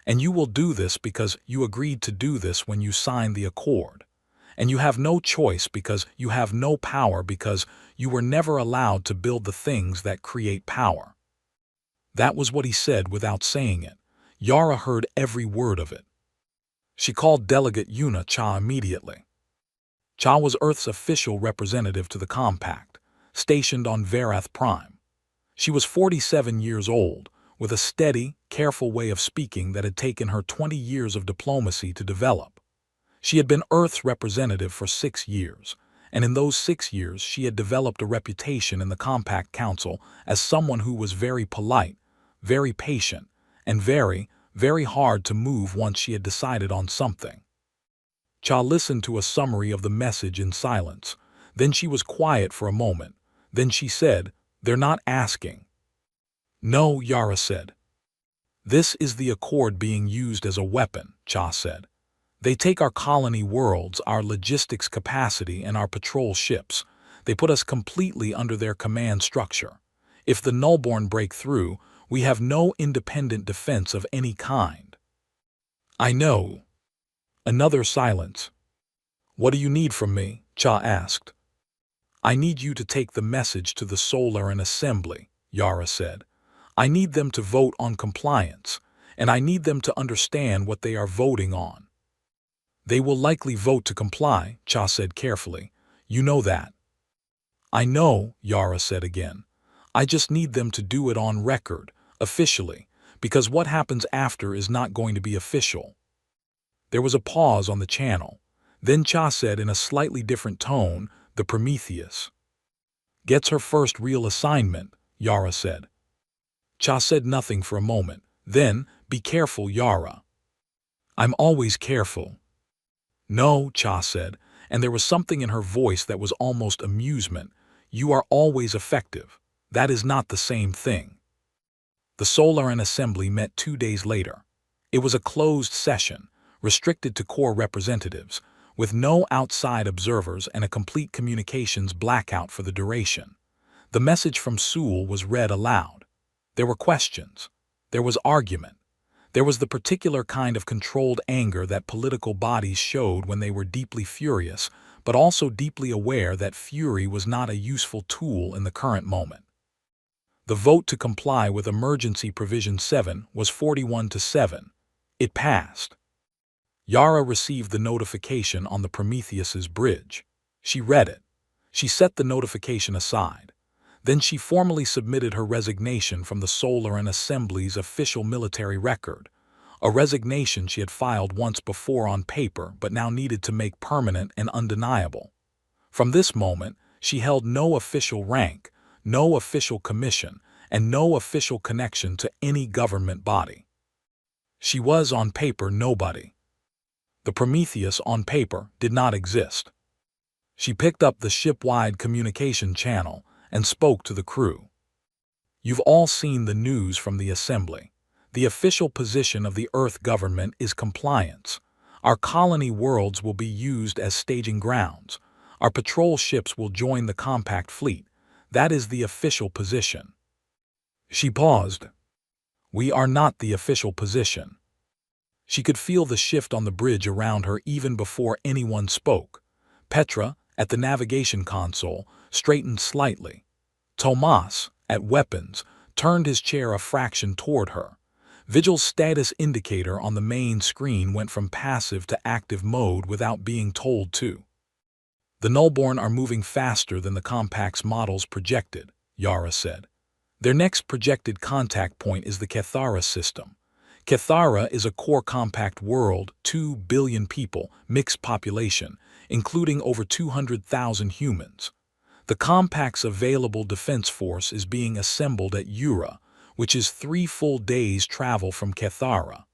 And you will do this because you agreed to do this when you signed the accord. And you have no choice because you have no power because you were never allowed to build the things that create power." That was what he said without saying it. Yara heard every word of it. She called Delegate Yuna Cha immediately. Cha was Earth's official representative to the Compact, stationed on Verath Prime. She was 47 years old, with a steady, careful way of speaking that had taken her 20 years of diplomacy to develop. She had been Earth's representative for 6 years, and in those 6 years she had developed a reputation in the Compact Council as someone who was very polite, very patient, and very, very hard to move once she had decided on something. Cha listened to a summary of the message in silence. Then she was quiet for a moment. Then she said, "They're not asking." "No," Yara said. "This is the accord being used as a weapon," Cha said. "They take our colony worlds, our logistics capacity, and our patrol ships. They put us completely under their command structure. If the Nullborn break through, we have no independent defense of any kind." "I know." Another silence. "What do you need from me?" Cha asked. "I need you to take the message to the Solaran Assembly," Yara said. "I need them to vote on compliance, and I need them to understand what they are voting on." "They will likely vote to comply," Cha said carefully. "You know that." "I know," Yara said again. "I just need them to do it on record, officially, because what happens after is not going to be official." There was a pause on the channel. Then Cha said in a slightly different tone, "The Prometheus gets her first real assignment," Yara said. Cha said nothing for a moment. Then, "Be careful, Yara." "I'm always careful." "No," Cha said, and there was something in her voice that was almost amusement. "You are always effective. That is not the same thing." The Solaran Assembly met 2 days later. It was a closed session, restricted to core representatives, with no outside observers and a complete communications blackout for the duration. The message from Sewell was read aloud. There were questions. There was argument. There was the particular kind of controlled anger that political bodies showed when they were deeply furious, but also deeply aware that fury was not a useful tool in the current moment. The vote to comply with Emergency Provision 7 was 41-7. It passed. Yara received the notification on the Prometheus's bridge. She read it. She set the notification aside. Then she formally submitted her resignation from the Solar and Assembly's official military record, a resignation she had filed once before on paper but now needed to make permanent and undeniable. From this moment, she held no official rank, no official commission, and no official connection to any government body. She was, on paper, nobody. The Prometheus, on paper, did not exist. She picked up the ship-wide communication channel and spoke to the crew. "You've all seen the news from the Assembly. The official position of the Earth government is compliance. Our colony worlds will be used as staging grounds. Our patrol ships will join the compact fleet. That is the official position." She paused. "We are not the official position." She could feel the shift on the bridge around her even before anyone spoke. Petra, at the navigation console, straightened slightly. Tomas, at weapons, turned his chair a fraction toward her. Vigil's status indicator on the main screen went from passive to active mode without being told to. "The Nullborn are moving faster than the Compact's models projected," Yara said. "Their next projected contact point is the Cathara system. Cathara is a core compact world, 2 billion people, mixed population, including over 200,000 humans. The Compact's available defense force is being assembled at Ura, which is 3 full days' travel from Cathara.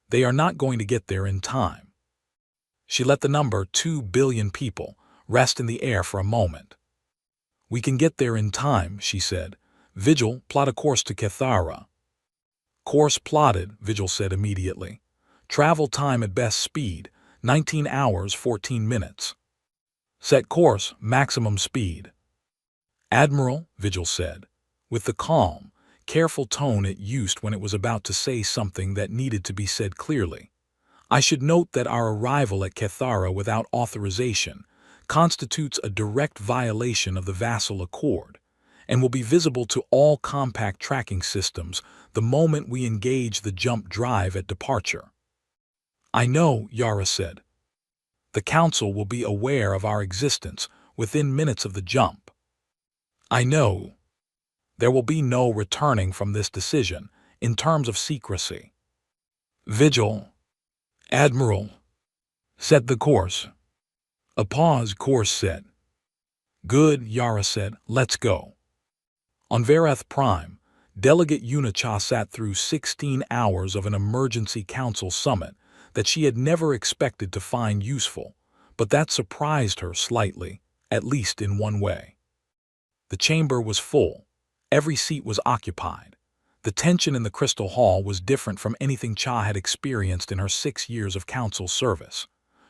They are not going to get there in time." She let the number 2 billion people rest in the air for a moment. "We can get there in time," she said. "Vigil, plot a course to Cathara." "Course plotted," Vigil said immediately. "Travel time at best speed, 19 hours 14 minutes. Set course, maximum speed." "Admiral," Vigil said, with the calm, careful tone it used when it was about to say something that needed to be said clearly, "I should note that our arrival at Cathara without authorization constitutes a direct violation of the Vassal Accord, and will be visible to all compact tracking systems the moment we engage the jump drive at departure." "I know," Yara said. "The Council will be aware of our existence within minutes of the jump." "I know. There will be no returning from this decision in terms of secrecy." Vigil, "Admiral, set the course." A pause. "Course set." "Good," Yara said. "Let's go." On Verath Prime, Delegate Unicha sat through 16 hours of an emergency council summit that she had never expected to find useful, but that surprised her slightly, at least in one way. The chamber was full. Every seat was occupied. The tension in the Crystal Hall was different from anything Cha had experienced in her 6 years of council service.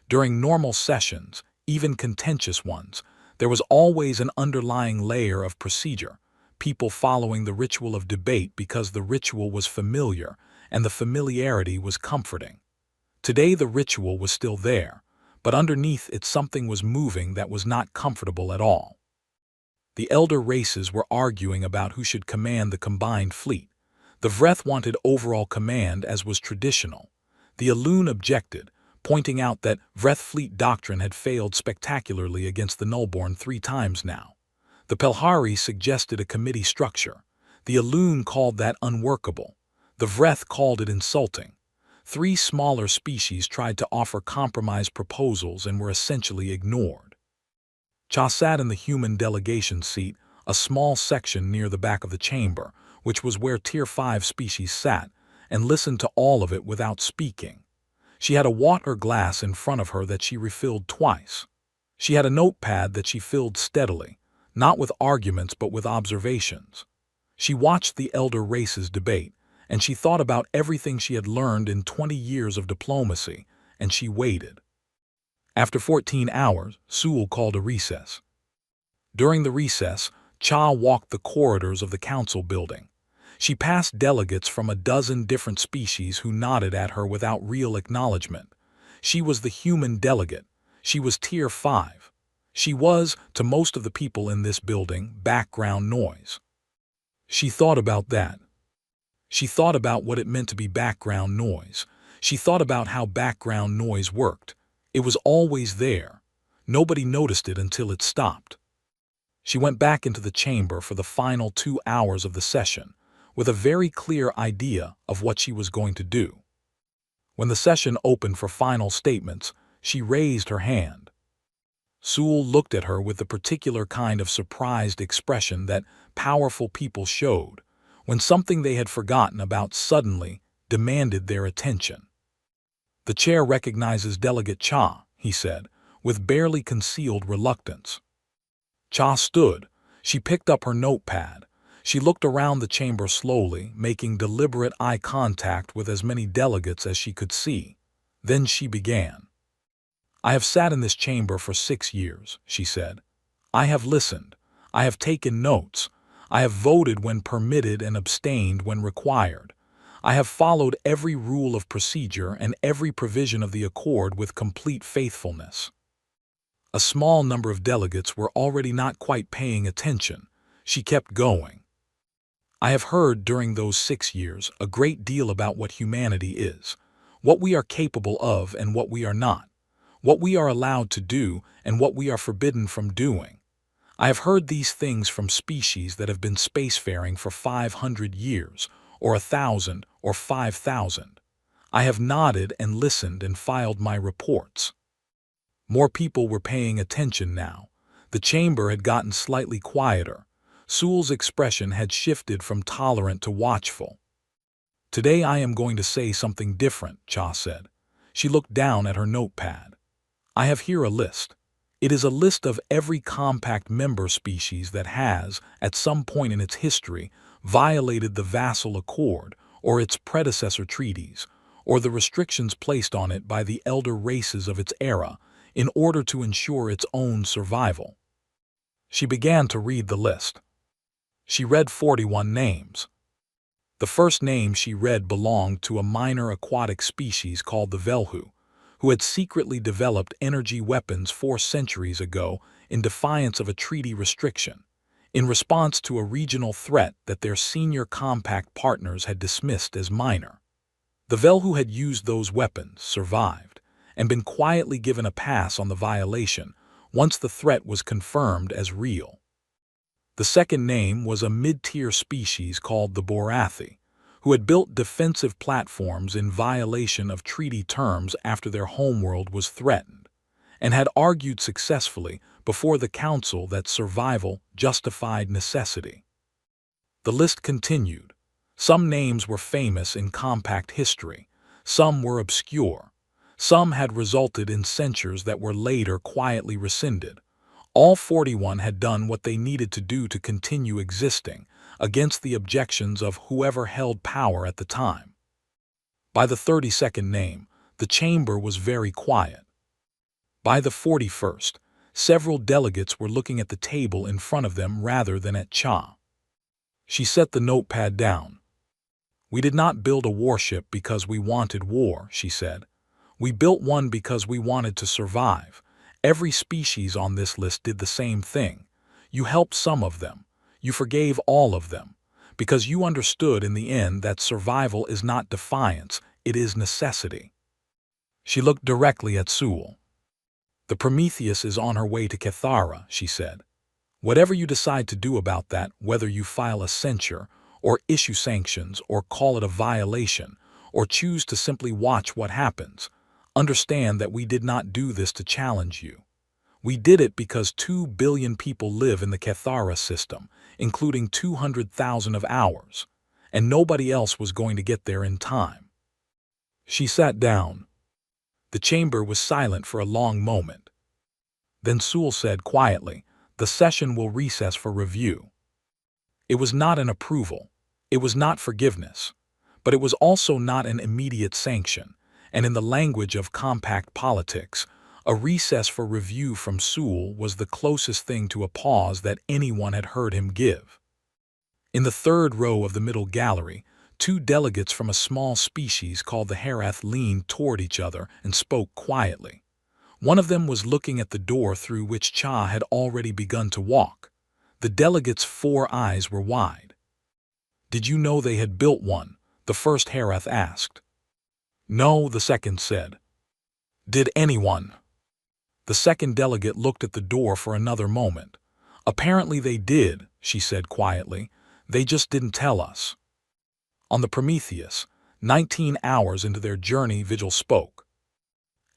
During normal sessions, even contentious ones, there was always an underlying layer of procedure, people following the ritual of debate because the ritual was familiar and the familiarity was comforting. Today the ritual was still there, but underneath it something was moving that was not comfortable at all. The elder races were arguing about who should command the combined fleet. The Vreth wanted overall command as was traditional. The Elune objected, pointing out that Vreth fleet doctrine had failed spectacularly against the Nullborn 3 times now. The Pelhari suggested a committee structure. The Elune called that unworkable. The Vreth called it insulting. 3 smaller species tried to offer compromise proposals and were essentially ignored. Cha sat in the human delegation seat, a small section near the back of the chamber, which was where Tier 5 species sat, and listened to all of it without speaking. She had a water glass in front of her that she refilled twice. She had a notepad that she filled steadily, not with arguments but with observations. She watched the elder races debate, and she thought about everything she had learned in 20 years of diplomacy, and she waited. After 14 hours, Sewell called a recess. During the recess, Cha walked the corridors of the council building. She passed delegates from a dozen different species who nodded at her without real acknowledgement. She was the human delegate. She was Tier 5. She was, to most of the people in this building, background noise. She thought about that. She thought about what it meant to be background noise. She thought about how background noise worked. It was always there. Nobody noticed it until it stopped. She went back into the chamber for the final 2 hours of the session, with a very clear idea of what she was going to do. When the session opened for final statements, she raised her hand. Sewell looked at her with the particular kind of surprised expression that powerful people showed when something they had forgotten about suddenly demanded their attention. "The chair recognizes Delegate Cha," he said, with barely concealed reluctance. Cha stood. She picked up her notepad. She looked around the chamber slowly, making deliberate eye contact with as many delegates as she could see. Then she began. "I have sat in this chamber for 6 years," she said. "I have listened. I have taken notes. I have voted when permitted and abstained when required. I have followed every rule of procedure and every provision of the accord with complete faithfulness." A small number of delegates were already not quite paying attention. She kept going. "I have heard during those 6 years a great deal about what humanity is, what we are capable of and what we are not, what we are allowed to do and what we are forbidden from doing. I have heard these things from species that have been spacefaring for 500 years, or 1,000, or 5,000. I have nodded and listened and filed my reports." More people were paying attention now. The chamber had gotten slightly quieter. Sewell's expression had shifted from tolerant to watchful. "Today I am going to say something different," Cha said. She looked down at her notepad. "I have here a list. It is a list of every compact member species that has, at some point in its history, violated the Vassal Accord or its predecessor treaties, or the restrictions placed on it by the elder races of its era, in order to ensure its own survival." She began to read the list. She read 41 names. The first name she read belonged to a minor aquatic species called the Velhu, who had secretly developed energy weapons 4 centuries ago in defiance of a treaty restriction, in response to a regional threat that their senior compact partners had dismissed as minor. The Velhu had used those weapons, survived, and been quietly given a pass on the violation once the threat was confirmed as real. The second name was a mid-tier species called the Borathi, who had built defensive platforms in violation of treaty terms after their homeworld was threatened, and had argued successfully before the Council that survival justified necessity. The list continued. Some names were famous in compact history, some were obscure. Some had resulted in censures that were later quietly rescinded. All 41 had done what they needed to do to continue existing, against the objections of whoever held power at the time. By the 32nd name, the chamber was very quiet. By the 41st, several delegates were looking at the table in front of them rather than at Cha. She set the notepad down. "We did not build a warship because we wanted war," she said. "We built one because we wanted to survive. Every species on this list did the same thing. You helped some of them. You forgave all of them, because you understood in the end that survival is not defiance, it is necessity." She looked directly at Sewell. "The Prometheus is on her way to Cathara," she said. "Whatever you decide to do about that, whether you file a censure, or issue sanctions, or call it a violation, or choose to simply watch what happens, understand that we did not do this to challenge you. We did it because 2 billion people live in the Cathara system, including 200,000 of ours, and nobody else was going to get there in time." She sat down. The chamber was silent for a long moment. Then Sewell said quietly, "The session will recess for review." It was not an approval. It was not forgiveness. But it was also not an immediate sanction, and in the language of compact politics, a recess for review from Sewell was the closest thing to a pause that anyone had heard him give. In the third row of the middle gallery, 2 delegates from a small species called the Herath leaned toward each other and spoke quietly. One of them was looking at the door through which Cha had already begun to walk. The delegate's 4 eyes were wide. "Did you know they had built one?" the first Herath asked. "No," the second said. "Did anyone?" The second delegate looked at the door for another moment. Apparently they did, she said quietly. They just didn't tell us. On the Prometheus, 19 hours into their journey, Vigil spoke.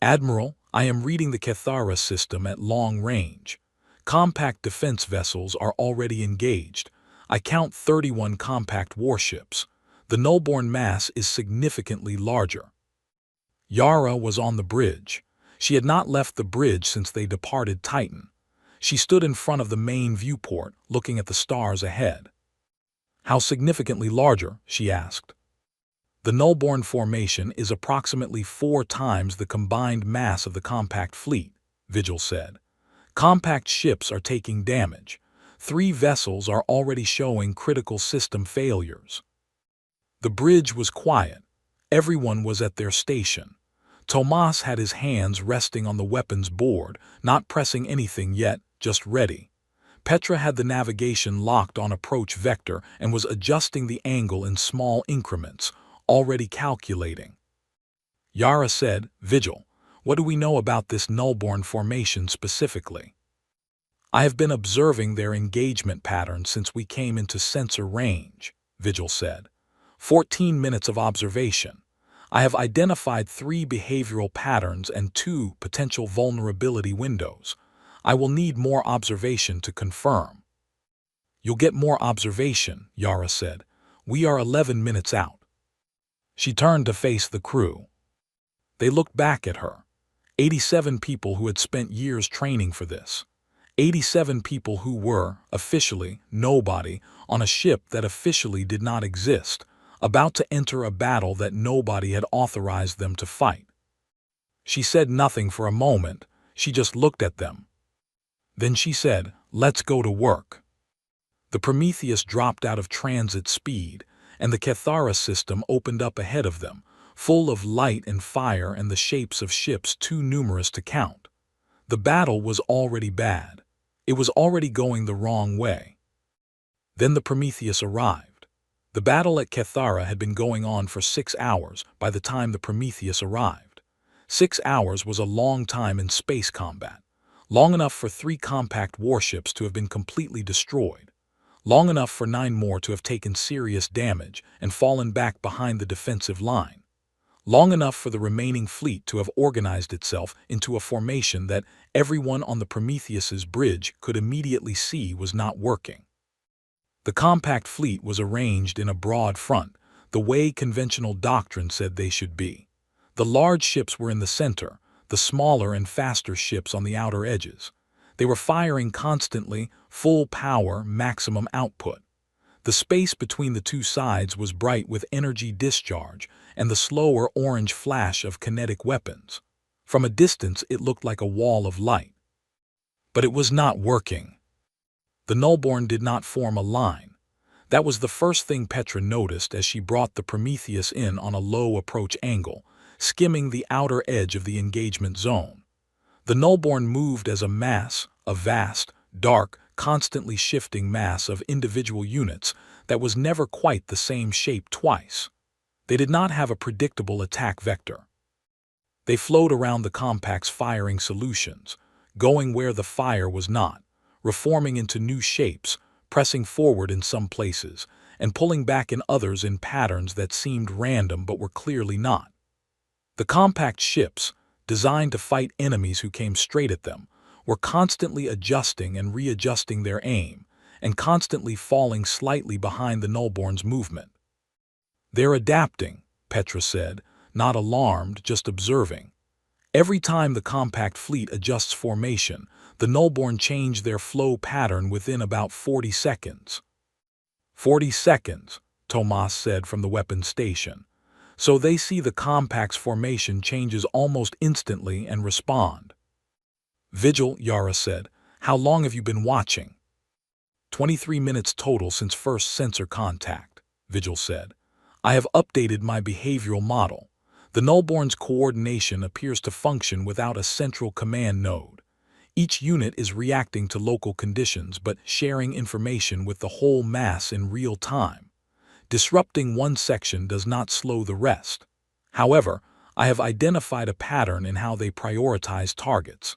Admiral, I am reading the Cathara system at long range. Compact defense vessels are already engaged. I count 31 compact warships. The nullborn mass is significantly larger. Yara was on the bridge. She had not left the bridge since they departed Titan. She stood in front of the main viewport, looking at the stars ahead. How significantly larger? She asked. The nullborn formation is approximately 4 times the combined mass of the compact fleet, Vigil said. Compact ships are taking damage. 3 vessels are already showing critical system failures. The bridge was quiet. Everyone was at their station. Tomas had his hands resting on the weapons board, not pressing anything yet, just ready. Petra had the navigation locked on approach vector and was adjusting the angle in small increments, already calculating. Yara said, Vigil, what do we know about this nullborn formation specifically? I have been observing their engagement pattern since we came into sensor range, Vigil said. 14 minutes of observation. I have identified 3 behavioral patterns and 2 potential vulnerability windows. I will need more observation to confirm. You'll get more observation, Yara said. We are 11 minutes out. She turned to face the crew. They looked back at her. 87 people who had spent years training for this. 87 people who were, officially, nobody, on a ship that officially did not exist, about to enter a battle that nobody had authorized them to fight. She said nothing for a moment, she just looked at them. Then she said, let's go to work. The Prometheus dropped out of transit speed, and the Cathara system opened up ahead of them, full of light and fire and the shapes of ships too numerous to count. The battle was already bad. It was already going the wrong way. Then the Prometheus arrived. The battle at Cathara had been going on for 6 hours by the time the Prometheus arrived. 6 hours was a long time in space combat. Long enough for 3 compact warships to have been completely destroyed. Long enough for 9 more to have taken serious damage and fallen back behind the defensive line. Long enough for the remaining fleet to have organized itself into a formation that everyone on the Prometheus's bridge could immediately see was not working. The compact fleet was arranged in a broad front, the way conventional doctrine said they should be. The large ships were in the center, the smaller and faster ships on the outer edges. They were firing constantly, full power, maximum output. The space between the 2 sides was bright with energy discharge and the slower orange flash of kinetic weapons. From a distance it looked like a wall of light. But it was not working. The nullborn did not form a line. That was the first thing Petra noticed as she brought the Prometheus in on a low approach angle, skimming the outer edge of the engagement zone. The nullborn moved as a mass, a vast, dark, constantly shifting mass of individual units that was never quite the same shape twice. They did not have a predictable attack vector. They flowed around the compact's firing solutions, going where the fire was not, reforming into new shapes, pressing forward in some places, and pulling back in others in patterns that seemed random but were clearly not. The compact ships, designed to fight enemies who came straight at them, were constantly adjusting and readjusting their aim, and constantly falling slightly behind the nullborn's movement. They're adapting, Petra said, not alarmed, just observing. Every time the compact fleet adjusts formation, the nullborn change their flow pattern within about 40 seconds. 40 seconds, Tomas said from the weapons station. So they see the compact's formation changes almost instantly and respond. Vigil, Yara said, how long have you been watching? 23 minutes total since first sensor contact, Vigil said. I have updated my behavioral model. The nullborn's coordination appears to function without a central command node. Each unit is reacting to local conditions but sharing information with the whole mass in real time. Disrupting one section does not slow the rest. However, I have identified a pattern in how they prioritize targets.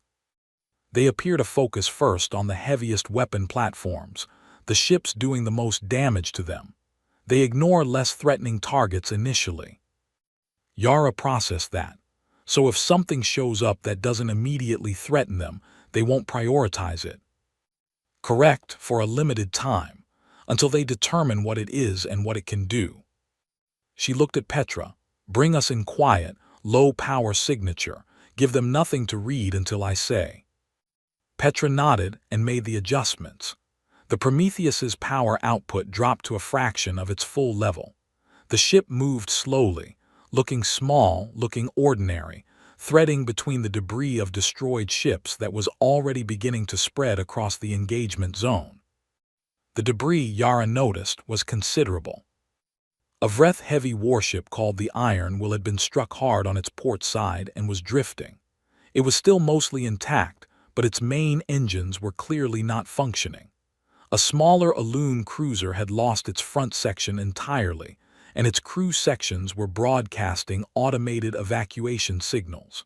They appear to focus first on the heaviest weapon platforms, the ships doing the most damage to them. They ignore less threatening targets initially. Yara processed that. So if something shows up that doesn't immediately threaten them, they won't prioritize it. Correct, for a limited time, until they determine what it is and what it can do. She looked at Petra. Bring us in quiet, low-power signature. Give them nothing to read until I say. Petra nodded and made the adjustments. The Prometheus's power output dropped to a fraction of its full level. The ship moved slowly, looking small, looking ordinary, threading between the debris of destroyed ships that was already beginning to spread across the engagement zone. The debris, Yara noticed, was considerable. A Vreth-heavy warship called the Iron Will had been struck hard on its port side and was drifting. It was still mostly intact, but its main engines were clearly not functioning. A smaller Alun cruiser had lost its front section entirely, and its crew sections were broadcasting automated evacuation signals.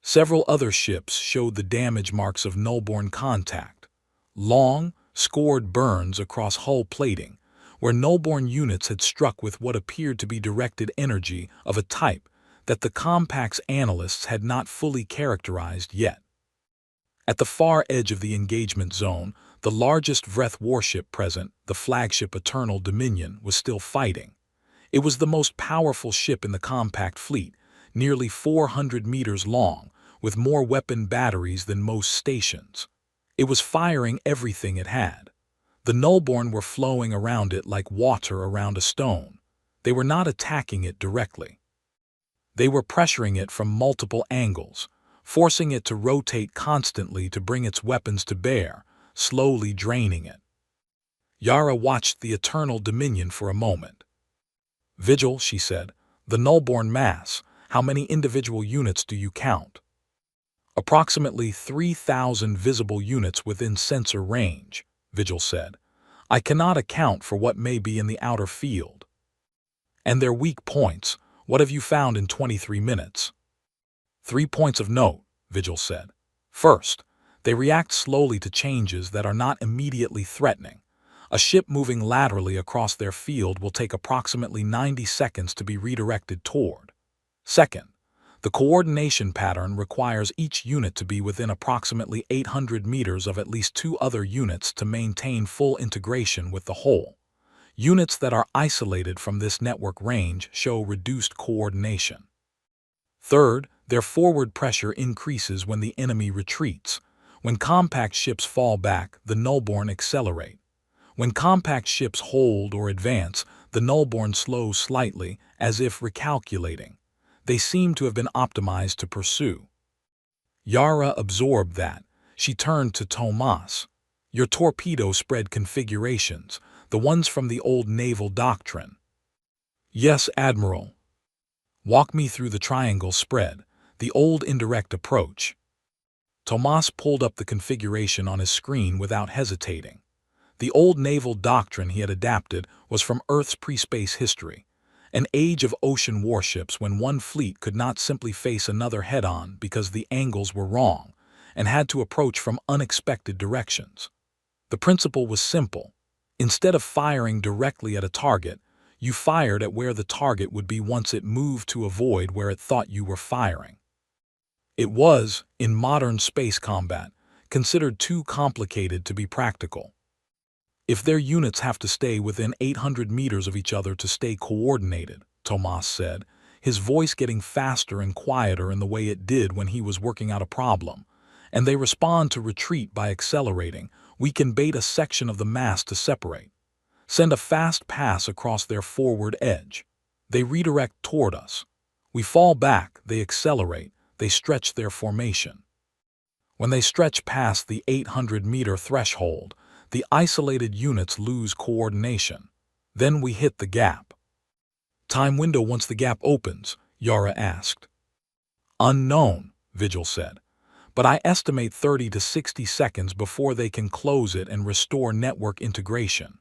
Several other ships showed the damage marks of nullborn contact. Long, scored burns across hull plating, where nullborn units had struck with what appeared to be directed energy of a type that the Compact's analysts had not fully characterized yet. At the far edge of the engagement zone, the largest Vreth warship present, the flagship Eternal Dominion, was still fighting. It was the most powerful ship in the Compact fleet, nearly 400 meters long, with more weapon batteries than most stations. It was firing everything it had. The nullborn were flowing around it like water around a stone. They were not attacking it directly. They were pressuring it from multiple angles, forcing it to rotate constantly to bring its weapons to bear, slowly draining it. Yara watched the Eternal Dominion for a moment. "Vigil," she said, "the nullborn mass, how many individual units do you count?" "Approximately 3,000 visible units within sensor range," Vigil said. "I cannot account for what may be in the outer field." "And their weak points, what have you found in 23 minutes? 3 points of note," Vigil said. "First, they react slowly to changes that are not immediately threatening. A ship moving laterally across their field will take approximately 90 seconds to be redirected toward. Second, the coordination pattern requires each unit to be within approximately 800 meters of at least 2 other units to maintain full integration with the whole. Units that are isolated from this network range show reduced coordination. Third, their forward pressure increases when the enemy retreats. When compact ships fall back, the nullborn accelerate. When compact ships hold or advance, the nullborn slows slightly, as if recalculating. They seem to have been optimized to pursue. Yara absorbed that. She turned to Tomas. "Your torpedo spread configurations, the ones from the old naval doctrine." "Yes, Admiral." "Walk me through the triangle spread, the old indirect approach." Tomas pulled up the configuration on his screen without hesitating. The old naval doctrine he had adapted was from Earth's pre-space history, an age of ocean warships when one fleet could not simply face another head-on because the angles were wrong and had to approach from unexpected directions. The principle was simple. Instead of firing directly at a target, you fired at where the target would be once it moved to avoid where it thought you were firing. It was, in modern space combat, considered too complicated to be practical. "If their units have to stay within 800 meters of each other to stay coordinated," Tomas said, his voice getting faster and quieter in the way it did when he was working out a problem, "and they respond to retreat by accelerating, we can bait a section of the mass to separate. Send a fast pass across their forward edge. They redirect toward us. We fall back, they accelerate, they stretch their formation. When they stretch past the 800-meter threshold, the isolated units lose coordination. Then we hit the gap." "Time window once the gap opens?" Yara asked. "Unknown," Vigil said, "but I estimate 30 to 60 seconds before they can close it and restore network integration."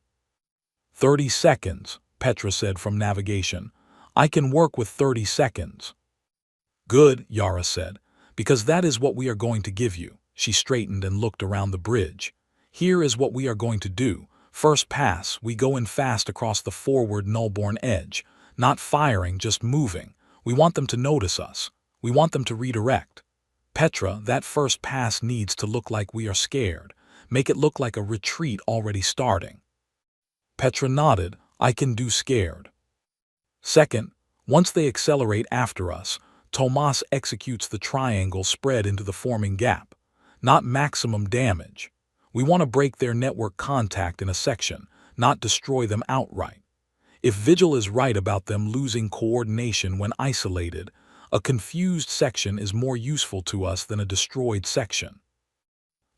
30 seconds, Petra said from navigation. "I can work with 30 seconds. "Good," Yara said, "because that is what we are going to give you. She straightened and looked around the bridge. Here is what we are going to do. First pass, we go in fast across the forward nullborn edge. Not firing, just moving. We want them to notice us. We want them to redirect. Petra, that first pass needs to look like we are scared. Make it look like a retreat already starting. Petra nodded. I can do scared. Second, once they accelerate after us, Tomas executes the triangle spread into the forming gap. Not maximum damage. We want to break their network contact in a section, not destroy them outright. If Vigil is right about them losing coordination when isolated, a confused section is more useful to us than a destroyed section.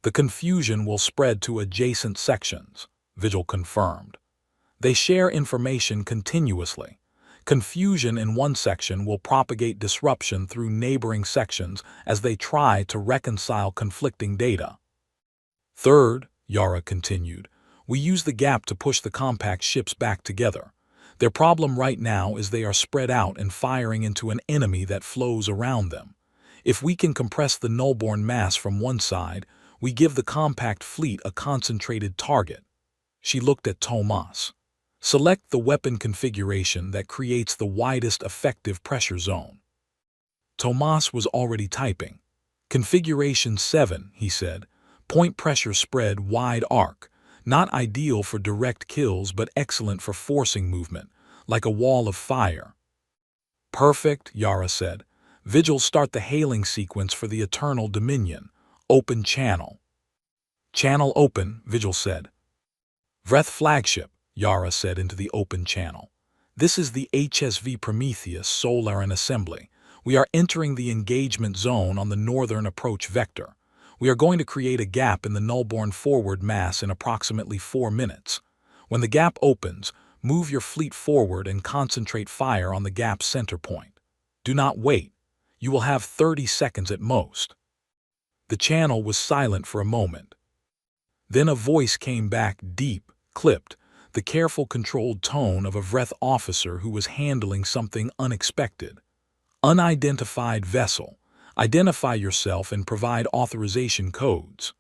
The confusion will spread to adjacent sections, Vigil confirmed. They share information continuously. Confusion in one section will propagate disruption through neighboring sections as they try to reconcile conflicting data. Third, Yara continued, we use the gap to push the compact ships back together. Their problem right now is they are spread out and firing into an enemy that flows around them. If we can compress the nullborn mass from one side, we give the compact fleet a concentrated target. She looked at Tomas. Select the weapon configuration that creates the widest effective pressure zone. Tomas was already typing. Configuration 7, he said. Point pressure spread wide arc. Not ideal for direct kills but excellent for forcing movement, like a wall of fire. Perfect, Yara said. Vigil, start the hailing sequence for the Eternal Dominion. Open channel. Channel open, Vigil said. Vreth flagship, Yara said into the open channel. This is the HSV Prometheus Solaren assembly. We are entering the engagement zone on the northern approach vector. We are going to create a gap in the nullborn forward mass in approximately 4 minutes. When the gap opens, move your fleet forward and concentrate fire on the gap's center point. Do not wait. You will have 30 seconds at most. The channel was silent for a moment. Then a voice came back, deep, clipped, the careful, controlled tone of a Vreth officer who was handling something unexpected. Unidentified vessel. Identify yourself and provide authorization codes.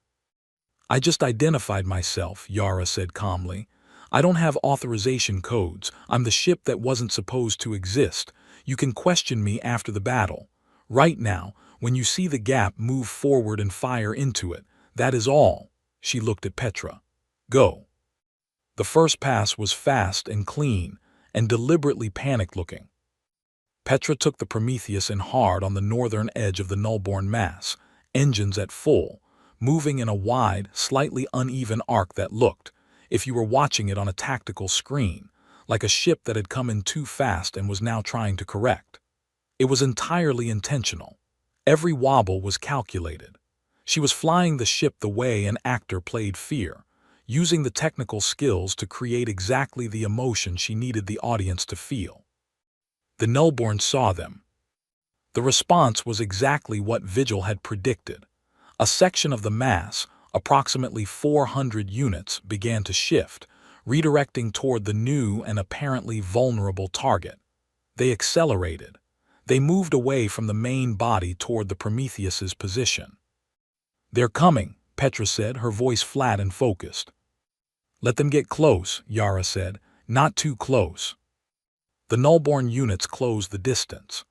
I just identified myself, Yara said calmly. I don't have authorization codes. I'm the ship that wasn't supposed to exist. You can question me after the battle. Right now, when you see the gap, move forward and fire into it. That is all. She looked at Petra. Go. The first pass was fast and clean, and deliberately panicked-looking. Petra took the Prometheus in hard on the northern edge of the nullborn mass, engines at full, moving in a wide, slightly uneven arc that looked, if you were watching it on a tactical screen, like a ship that had come in too fast and was now trying to correct. It was entirely intentional. Every wobble was calculated. She was flying the ship the way an actor played fear, using the technical skills to create exactly the emotion she needed the audience to feel. The nullborn saw them. The response was exactly what Vigil had predicted. A section of the mass, approximately 400 units, began to shift, redirecting toward the new and apparently vulnerable target. They accelerated. They moved away from the main body toward the Prometheus's position. They're coming, Petra said, her voice flat and focused. Let them get close, Yara said, not too close. The nullborn units closed the distance.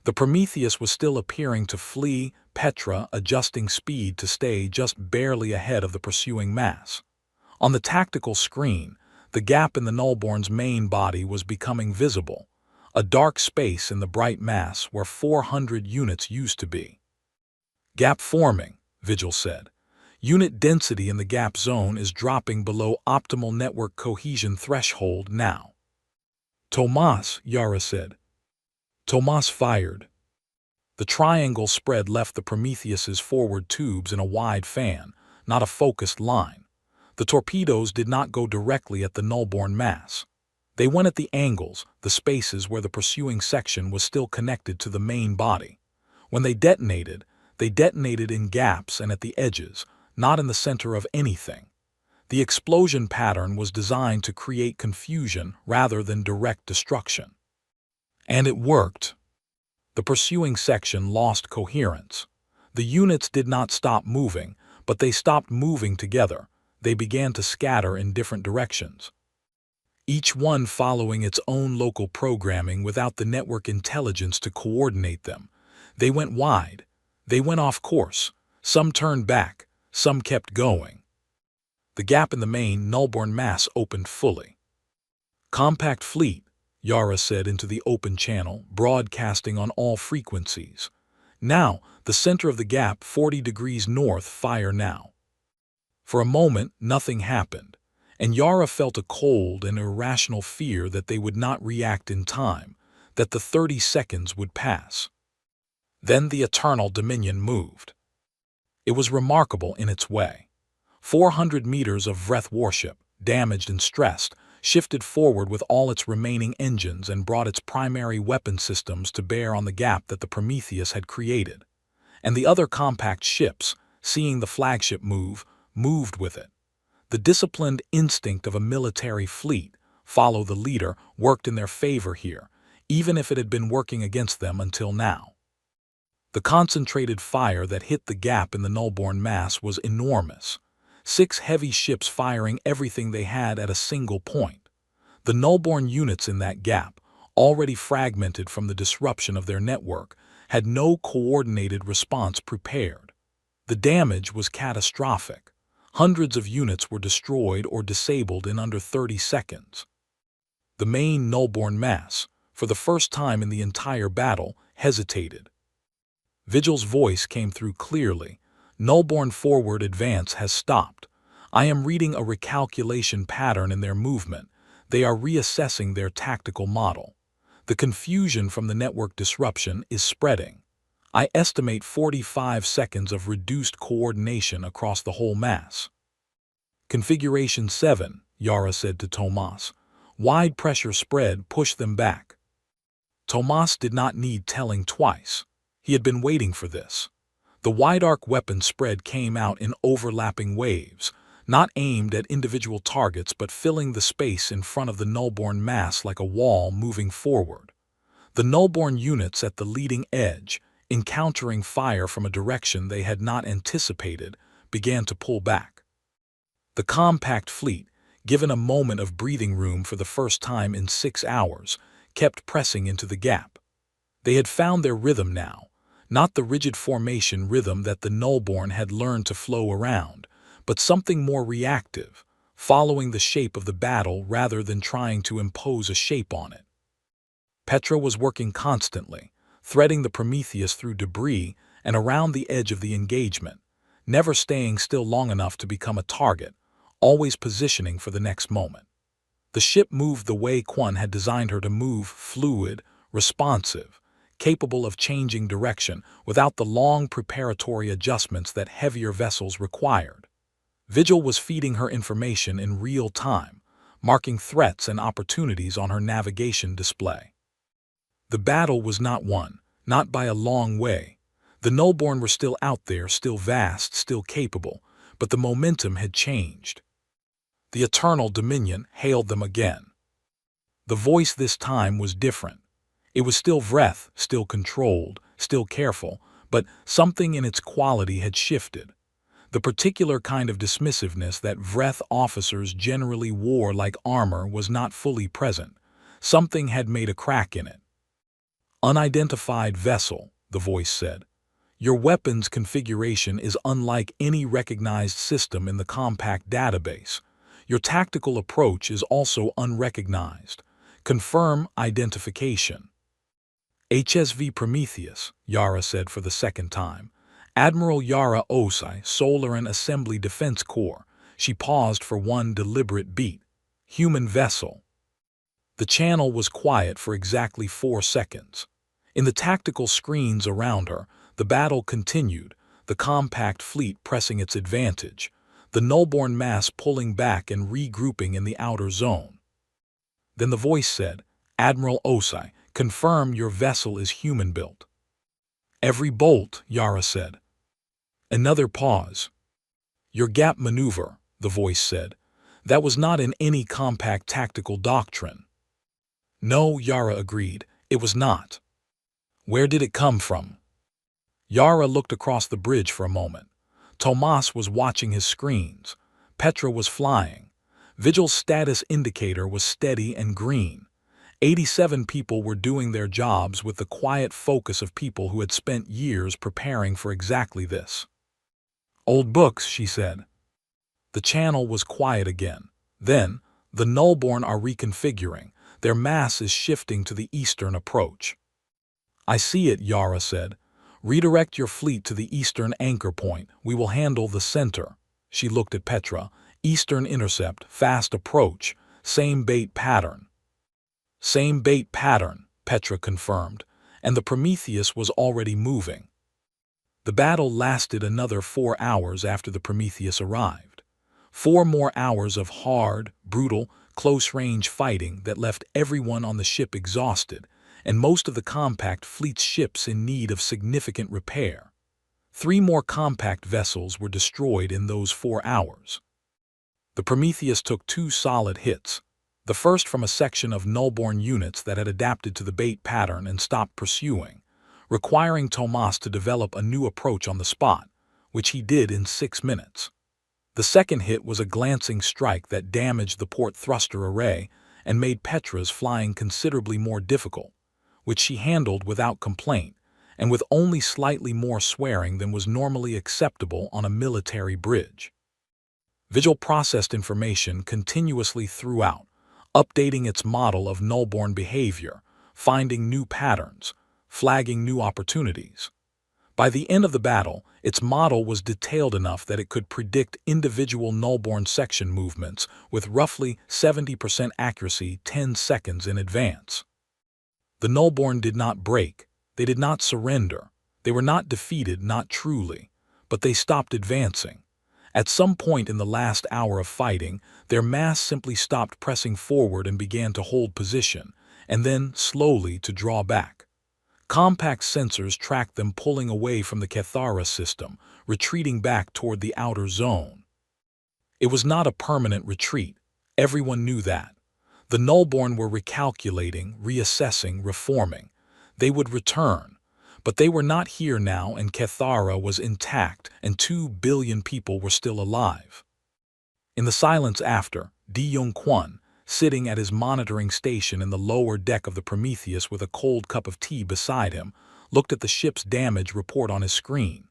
The Prometheus was still appearing to flee, Petra adjusting speed to stay just barely ahead of the pursuing mass. On the tactical screen, the gap in the nullborn's main body was becoming visible, a dark space in the bright mass where 400 units used to be. Gap forming, Vigil said. Unit density in the gap zone is dropping below optimal network cohesion threshold now. Tomas, Yara said. Tomas fired. The triangle spread left the Prometheus's forward tubes in a wide fan, not a focused line. The torpedoes did not go directly at the nullborn mass. They went at the angles, the spaces where the pursuing section was still connected to the main body. When they detonated in gaps and at the edges, not in the center of anything. The explosion pattern was designed to create confusion rather than direct destruction. And it worked. The pursuing section lost coherence. The units did not stop moving, but they stopped moving together. They began to scatter in different directions, each one following its own local programming without the network intelligence to coordinate them. They went wide. They went off course. Some turned back. Some kept going. The gap in the main nullborn mass opened fully. "Compact fleet," Yara said into the open channel, broadcasting on all frequencies. "Now, the center of the gap, 40 degrees north, fire now." For a moment, nothing happened, and Yara felt a cold and irrational fear that they would not react in time, that the 30 seconds would pass. Then the Eternal Dominion moved. It was remarkable in its way. 400 meters of Vreth warship, damaged and stressed, shifted forward with all its remaining engines and brought its primary weapon systems to bear on the gap that the Prometheus had created. And the other compact ships, seeing the flagship move, moved with it. The disciplined instinct of a military fleet, follow the leader, worked in their favor here, even if it had been working against them until now. The concentrated fire that hit the gap in the nullborn mass was enormous. 6 heavy ships firing everything they had at a single point. The nullborn units in that gap, already fragmented from the disruption of their network, had no coordinated response prepared. The damage was catastrophic. Hundreds of units were destroyed or disabled in under 30 seconds. The main nullborn mass, for the first time in the entire battle, hesitated. Vigil's voice came through clearly. "Nullborn forward advance has stopped. I am reading a recalculation pattern in their movement. They are reassessing their tactical model. The confusion from the network disruption is spreading. I estimate 45 seconds of reduced coordination across the whole mass." "Configuration 7, Yara said to Tomas. "Wide pressure spread, push them back." Tomas did not need telling twice. He had been waiting for this. The wide arc weapon spread came out in overlapping waves, not aimed at individual targets but filling the space in front of the nullborn mass like a wall moving forward. The nullborn units at the leading edge, encountering fire from a direction they had not anticipated, began to pull back. The compact fleet, given a moment of breathing room for the first time in 6 hours, kept pressing into the gap. They had found their rhythm now, not the rigid formation rhythm that the nullborn had learned to flow around, but something more reactive, following the shape of the battle rather than trying to impose a shape on it. Petra was working constantly, threading the Prometheus through debris and around the edge of the engagement, never staying still long enough to become a target, always positioning for the next moment. The ship moved the way Quan had designed her to move, fluid, responsive, capable of changing direction without the long preparatory adjustments that heavier vessels required. Vigil was feeding her information in real time, marking threats and opportunities on her navigation display. The battle was not won, not by a long way. The nullborn were still out there, still vast, still capable, but the momentum had changed. The Eternal Dominion hailed them again. The voice this time was different. It was still Vreth, still controlled, still careful, but something in its quality had shifted. The particular kind of dismissiveness that Vreth officers generally wore like armor was not fully present. Something had made a crack in it. "Unidentified vessel," the voice said. "Your weapon's configuration is unlike any recognized system in the compact database. Your tactical approach is also unrecognized. Confirm identification." "HSV Prometheus," Yara said for the second time. "Admiral Yara Osai, Solaran Assembly Defense Corps." She paused for one deliberate beat. "Human vessel." The channel was quiet for exactly 4 seconds. In the tactical screens around her, the battle continued, the compact fleet pressing its advantage, the nullborn mass pulling back and regrouping in the outer zone. Then the voice said, "Admiral Osai, confirm your vessel is human-built." "Every bolt," Yara said. Another pause. "Your gap maneuver," the voice said. "That was not in any compact tactical doctrine." "No," Yara agreed, "it was not." "Where did it come from?" Yara looked across the bridge for a moment. Tomas was watching his screens. Petra was flying. Vigil's status indicator was steady and green. 87 people were doing their jobs with the quiet focus of people who had spent years preparing for exactly this. "Old books," she said. The channel was quiet again. Then, "The Nullborn are reconfiguring. Their mass is shifting to the eastern approach." "I see it," Yara said. "Redirect your fleet to the eastern anchor point. We will handle the center." She looked at Petra. "Eastern intercept, fast approach, same bait pattern." "Same bait pattern," Petra confirmed, and the Prometheus was already moving. The battle lasted another 4 hours after the Prometheus arrived. 4 more hours of hard, brutal, close-range fighting that left everyone on the ship exhausted, and most of the compact fleet's ships in need of significant repair. 3 more compact vessels were destroyed in those 4 hours. The Prometheus took 2 solid hits, the first from a section of Nullborn units that had adapted to the bait pattern and stopped pursuing, requiring Tomas to develop a new approach on the spot, which he did in 6 minutes. The second hit was a glancing strike that damaged the port thruster array and made Petra's flying considerably more difficult, which she handled without complaint and with only slightly more swearing than was normally acceptable on a military bridge. Vigil processed information continuously throughout, updating its model of Nullborn behavior, finding new patterns, flagging new opportunities. By the end of the battle, its model was detailed enough that it could predict individual Nullborn section movements with roughly 70% accuracy 10 seconds in advance. The Nullborn did not break, they did not surrender, they were not defeated, not truly, but they stopped advancing. At some point in the last hour of fighting, their mass simply stopped pressing forward and began to hold position, and then slowly to draw back. Compact sensors tracked them pulling away from the Cathara system, retreating back toward the outer zone. It was not a permanent retreat. Everyone knew that. The Nullborn were recalculating, reassessing, reforming. They would return. But they were not here now, and Cathara was intact, and 2 billion people were still alive. In the silence after, Di-Yong-Kwon, sitting at his monitoring station in the lower deck of the Prometheus with a cold cup of tea beside him, looked at the ship's damage report on his screen.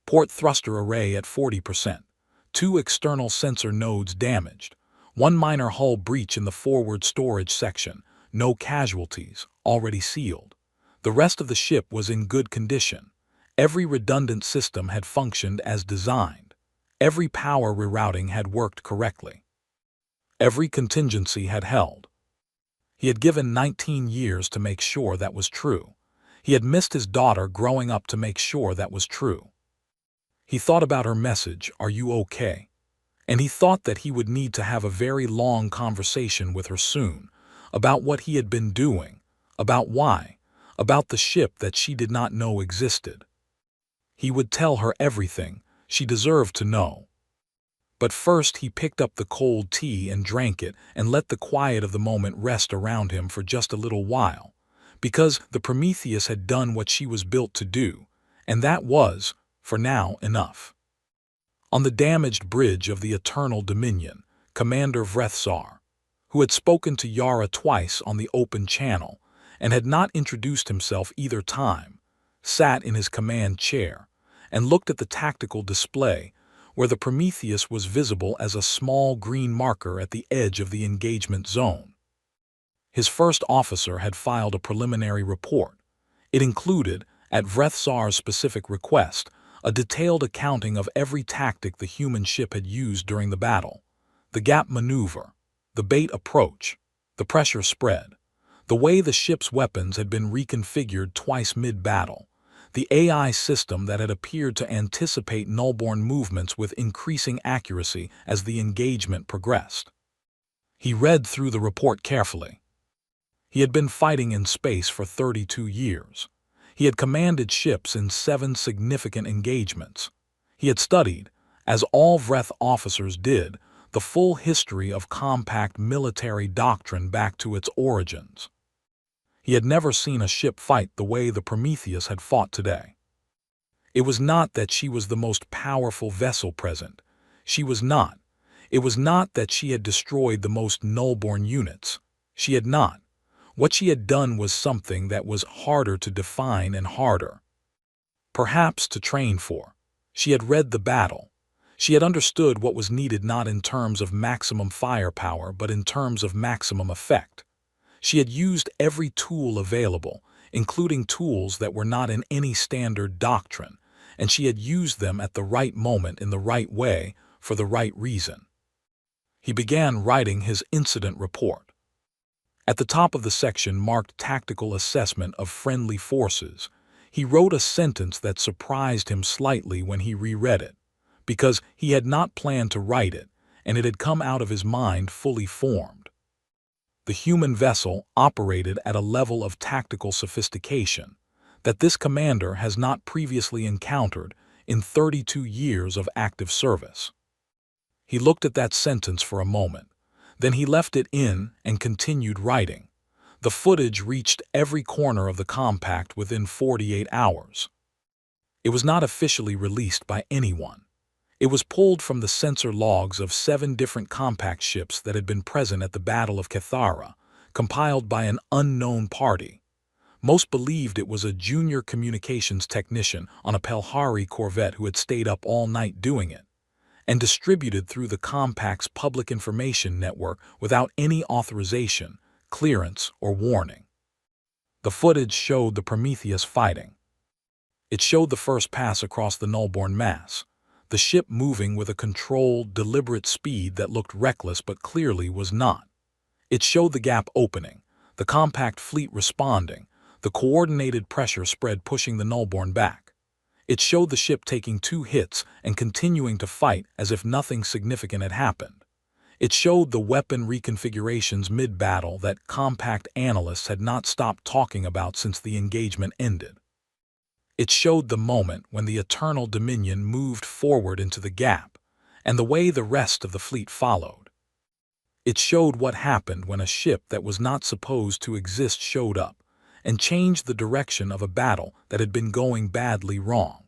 Port thruster array at 40%. 2 external sensor nodes damaged. 1 minor hull breach in the forward storage section. No casualties, already sealed. The rest of the ship was in good condition. Every redundant system had functioned as designed. Every power rerouting had worked correctly. Every contingency had held. He had given 19 years to make sure that was true. He had missed his daughter growing up to make sure that was true. He thought about her message, "Are you okay?" And he thought that he would need to have a very long conversation with her soon, about what he had been doing, about why, about the ship that she did not know existed. He would tell her everything. She deserved to know. But first he picked up the cold tea and drank it and let the quiet of the moment rest around him for just a little while, because the Prometheus had done what she was built to do, and that was, for now, enough. On the damaged bridge of the Eternal Dominion, Commander Vrethsar, who had spoken to Yara twice on the open channel, and had not introduced himself either time, sat in his command chair and looked at the tactical display where the Prometheus was visible as a small green marker at the edge of the engagement zone. His first officer had filed a preliminary report. It included, at Vrethsar's specific request, a detailed accounting of every tactic the human ship had used during the battle: the gap maneuver, the bait approach, the pressure spread, the way the ship's weapons had been reconfigured twice mid-battle, the AI system that had appeared to anticipate Nullborn movements with increasing accuracy as the engagement progressed. He read through the report carefully. He had been fighting in space for 32 years. He had commanded ships in 7 significant engagements. He had studied, as all Vreth officers did, the full history of compact military doctrine back to its origins. He had never seen a ship fight the way the Prometheus had fought today. It was not that she was the most powerful vessel present. She was not. It was not that she had destroyed the most nullborn units. She had not. What she had done was something that was harder to define and harder, perhaps, to train for. She had read the battle. She had understood what was needed not in terms of maximum firepower but in terms of maximum effect. She had used every tool available, including tools that were not in any standard doctrine, and she had used them at the right moment in the right way for the right reason. He began writing his incident report. At the top of the section marked Tactical Assessment of Friendly Forces, he wrote a sentence that surprised him slightly when he reread it, because he had not planned to write it, and it had come out of his mind fully formed. The human vessel operated at a level of tactical sophistication that this commander has not previously encountered in 32 years of active service. He looked at that sentence for a moment. Then he left it in and continued writing. The footage reached every corner of the compact within 48 hours. It was not officially released by anyone. It was pulled from the sensor logs of 7 different compact ships that had been present at the Battle of Cathara, compiled by an unknown party. Most believed it was a junior communications technician on a Pelhari corvette who had stayed up all night doing it, and distributed through the compact's public information network without any authorization, clearance, or warning. The footage showed the Prometheus fighting. It showed the first pass across the nullborn mass, the ship moving with a controlled, deliberate speed that looked reckless but clearly was not. It showed the gap opening, the compact fleet responding, the coordinated pressure spread pushing the nullborn back. It showed the ship taking 2 hits and continuing to fight as if nothing significant had happened. It showed the weapon reconfigurations mid-battle that compact analysts had not stopped talking about since the engagement ended. It showed the moment when the Eternal Dominion moved forward into the gap, and the way the rest of the fleet followed. It showed what happened when a ship that was not supposed to exist showed up and changed the direction of a battle that had been going badly wrong.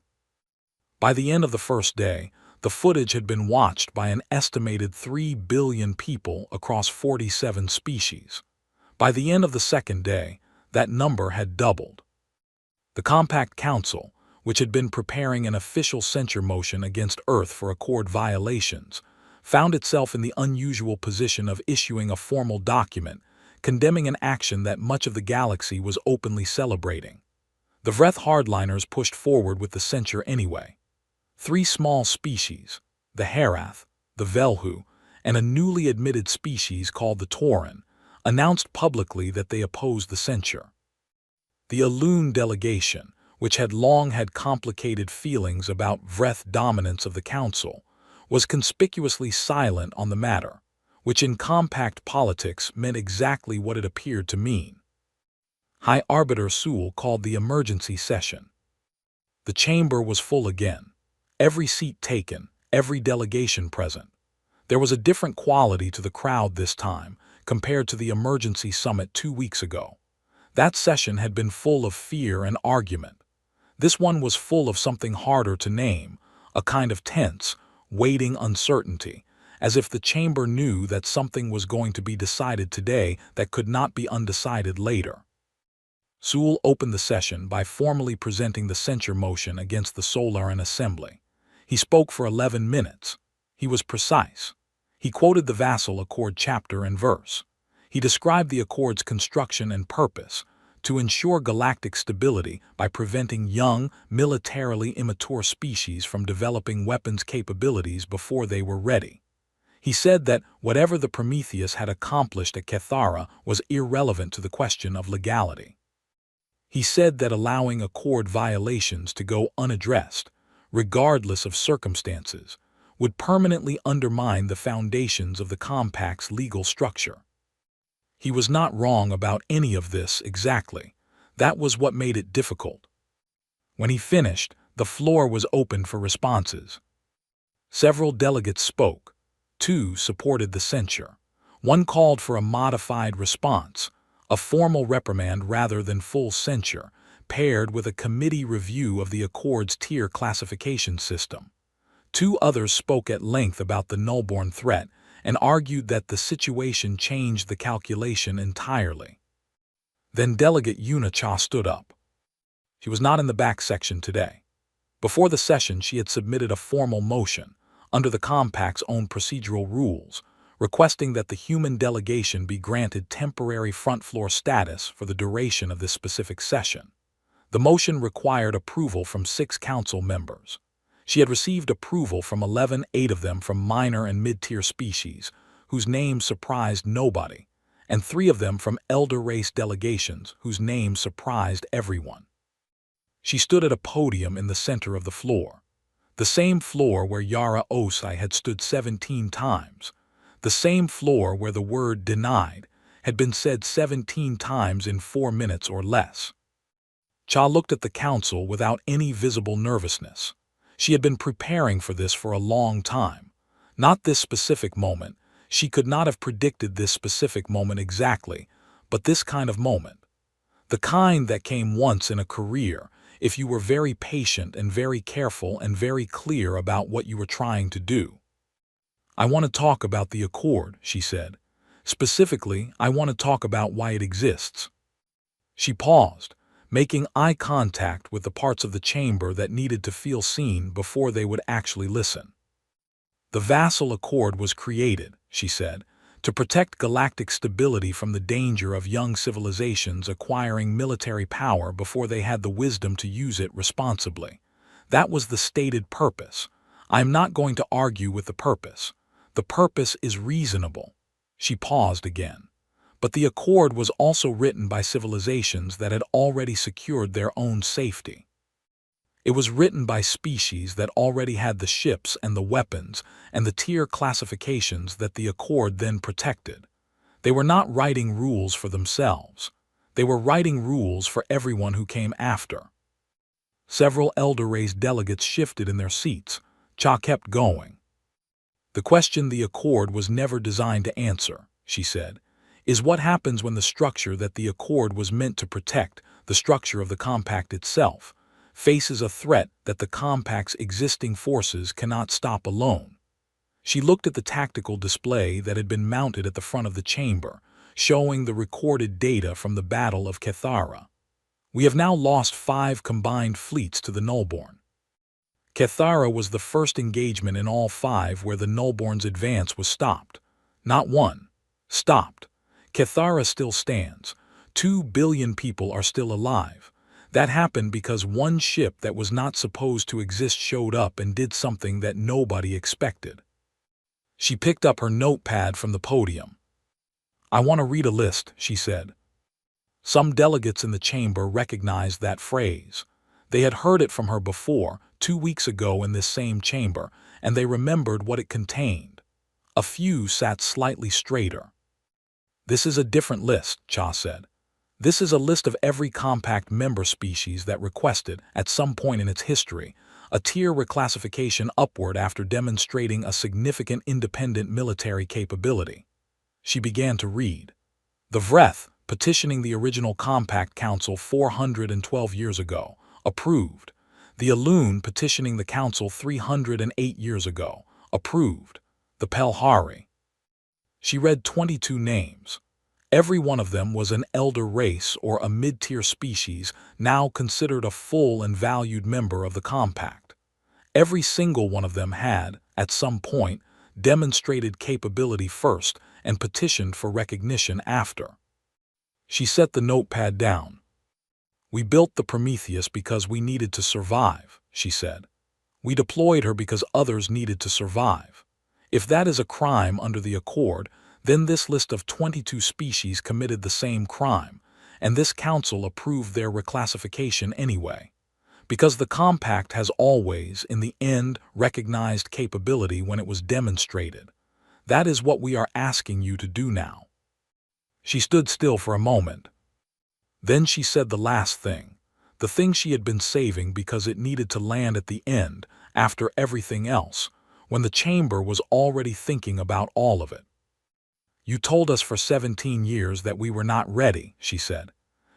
By the end of the first day, the footage had been watched by an estimated 3 billion people across 47 species. By the end of the second day, that number had doubled. The Galactic Council, which had been preparing an official censure motion against Earth for Accord violations, found itself in the unusual position of issuing a formal document condemning an action that much of the galaxy was openly celebrating. The Vreth hardliners pushed forward with the censure anyway. 3 small species, the Herath, the Velhu, and a newly admitted species called the Tauran, announced publicly that they opposed the censure. The Elune delegation, which had long had complicated feelings about Vreth dominance of the Council, was conspicuously silent on the matter, which in compact politics meant exactly what it appeared to mean. High Arbiter Sewell called the emergency session. The chamber was full again. Every seat taken, every delegation present. There was a different quality to the crowd this time compared to the emergency summit 2 weeks ago. That session had been full of fear and argument. This one was full of something harder to name, a kind of tense, waiting uncertainty, as if the chamber knew that something was going to be decided today that could not be undecided later. Sewell opened the session by formally presenting the censure motion against the Solaran Assembly. He spoke for 11 minutes. He was precise. He quoted the Vassal Accord chapter and verse. He described the Accord's construction and purpose, to ensure galactic stability by preventing young, militarily immature species from developing weapons capabilities before they were ready. He said that whatever the Prometheus had accomplished at Cathara was irrelevant to the question of legality. He said that allowing Accord violations to go unaddressed, regardless of circumstances, would permanently undermine the foundations of the Compact's legal structure. He was not wrong about any of this exactly. That was what made it difficult. When he finished, the floor was open for responses. Several delegates spoke. 2 supported the censure. 1 called for a modified response, a formal reprimand rather than full censure, paired with a committee review of the Accord's tier classification system. Two others spoke at length about the nullborn threat and argued that the situation changed the calculation entirely. Then Delegate Yuna Cha stood up. She was not in the back section today. Before the session, she had submitted a formal motion, under the Compact's own procedural rules, requesting that the human delegation be granted temporary front floor status for the duration of this specific session. The motion required approval from 6 council members. She had received approval from 11, 8 of them from minor and mid-tier species, whose names surprised nobody, and 3 of them from elder race delegations, whose names surprised everyone. She stood at a podium in the center of the floor, the same floor where Yara Osai had stood 17 times, the same floor where the word denied had been said 17 times in 4 minutes or less. Cha looked at the council without any visible nervousness. She had been preparing for this for a long time. Not this specific moment. She could not have predicted this specific moment exactly, but this kind of moment. The kind that came once in a career if you were very patient and very careful and very clear about what you were trying to do. I want to talk about the Accord, she said. Specifically, I want to talk about why it exists. She paused, making eye contact with the parts of the chamber that needed to feel seen before they would actually listen. The Vassal Accord was created, she said, to protect galactic stability from the danger of young civilizations acquiring military power before they had the wisdom to use it responsibly. That was the stated purpose. I am not going to argue with the purpose. The purpose is reasonable. She paused again. But the Accord was also written by civilizations that had already secured their own safety. It was written by species that already had the ships and the weapons and the tier classifications that the Accord then protected. They were not writing rules for themselves. They were writing rules for everyone who came after. Several elder race delegates shifted in their seats. Cha kept going. The question the Accord was never designed to answer, she said, is what happens when the structure that the Accord was meant to protect, the structure of the Compact itself, faces a threat that the Compact's existing forces cannot stop alone. She looked at the tactical display that had been mounted at the front of the chamber, showing the recorded data from the Battle of Kethara. We have now lost 5 combined fleets to the Nullborn. Kethara was the first engagement in all 5 where the Nullborn's advance was stopped. Not one. Stopped. Kethara still stands. 2 billion people are still alive. That happened because one ship that was not supposed to exist showed up and did something that nobody expected. She picked up her notepad from the podium. I want to read a list, she said. Some delegates in the chamber recognized that phrase. They had heard it from her before, 2 weeks ago in this same chamber, and they remembered what it contained. A few sat slightly straighter. This is a different list, Cha said. This is a list of every Compact member species that requested, at some point in its history, a tier reclassification upward after demonstrating a significant independent military capability. She began to read. The Vreth, petitioning the original Compact Council 412 years ago, approved. The Alun, petitioning the Council 308 years ago, approved. The Pelhari. She read 22 names. Every one of them was an elder race or a mid-tier species now considered a full and valued member of the Compact. Every single one of them had, at some point, demonstrated capability first and petitioned for recognition after. She set the notepad down. We built the Prometheus because we needed to survive, she said. We deployed her because others needed to survive. If that is a crime under the Accord, then this list of 22 species committed the same crime, and this council approved their reclassification anyway. Because the Compact has always, in the end, recognized capability when it was demonstrated. That is what we are asking you to do now. She stood still for a moment. Then she said the last thing, the thing she had been saving because it needed to land at the end, after everything else, when the chamber was already thinking about all of it. You told us for 17 years that we were not ready, she said.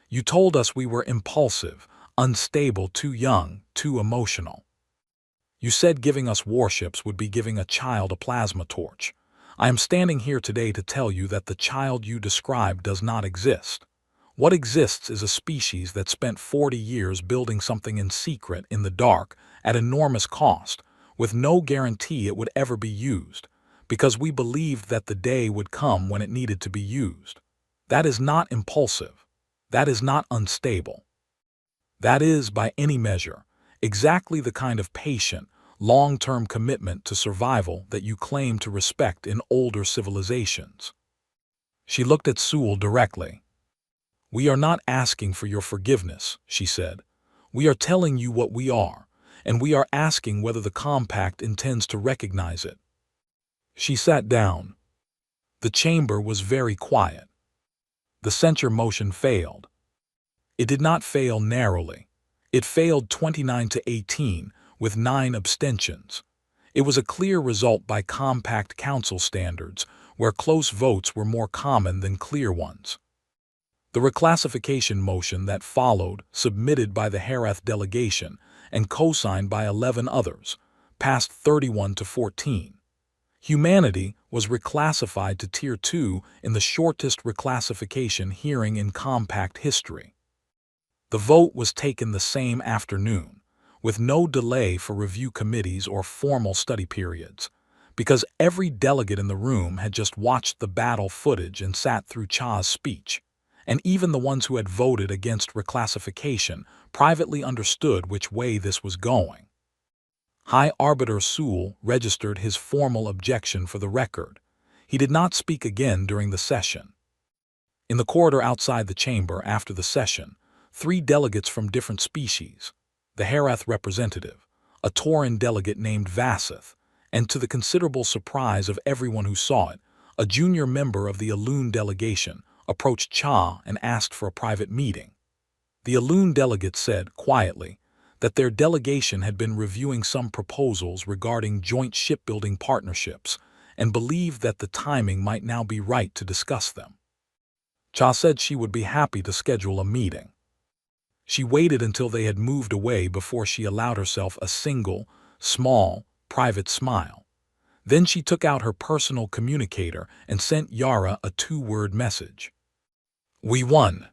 You told us we were impulsive, unstable, too young, too emotional. You said giving us warships would be giving a child a plasma torch. I am standing here today to tell you that the child you described does not exist. What exists is a species that spent 40 years building something in secret, in the dark, at enormous cost, with no guarantee it would ever be used, because we believed that the day would come when it needed to be used. That is not impulsive. That is not unstable. That is, by any measure, exactly the kind of patient, long-term commitment to survival that you claim to respect in older civilizations. She looked at Sewell directly. "We are not asking for your forgiveness," she said. "We are telling you what we are, and we are asking whether the compact intends to recognize it." She sat down. The chamber was very quiet. The censure motion failed. It did not fail narrowly. It failed 29 to 18, with 9 abstentions. It was a clear result by compact council standards, where close votes were more common than clear ones. The reclassification motion that followed, submitted by the Herath delegation and co-signed by 11 others, passed 31 to 14. Humanity was reclassified to Tier 2 in the shortest reclassification hearing in compact history. The vote was taken the same afternoon, with no delay for review committees or formal study periods, because every delegate in the room had just watched the battle footage and sat through Cha's speech, and even the ones who had voted against reclassification privately understood which way this was going. High Arbiter Sewell registered his formal objection for the record. He did not speak again during the session. In the corridor outside the chamber after the session, 3 delegates from different species, the Herath representative, a Tauran delegate named Vassith, and to the considerable surprise of everyone who saw it, a junior member of the Alun delegation, approached Cha and asked for a private meeting. The Alun delegate said, quietly, that their delegation had been reviewing some proposals regarding joint shipbuilding partnerships and believed that the timing might now be right to discuss them. Cha said she would be happy to schedule a meeting. She waited until they had moved away before she allowed herself a single, small, private smile. Then she took out her personal communicator and sent Yara a 2-word message. "We won."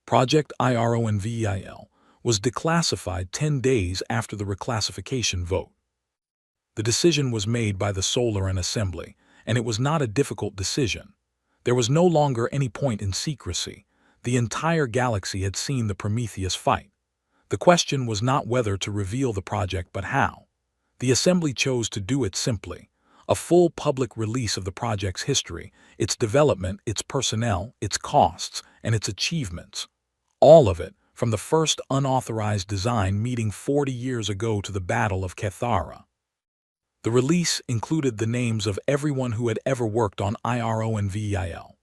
Project IRONVEIL was declassified 10 days after the reclassification vote. The decision was made by the Solaran Assembly, and it was not a difficult decision. There was no longer any point in secrecy. The entire galaxy had seen the Prometheus fight. The question was not whether to reveal the project but how. The Assembly chose to do it simply. A full public release of the project's history, its development, its personnel, its costs, and its achievements. All of it, from the first unauthorized design meeting 40 years ago to the Battle of Cathara. The release included the names of everyone who had ever worked on IRONVEIL.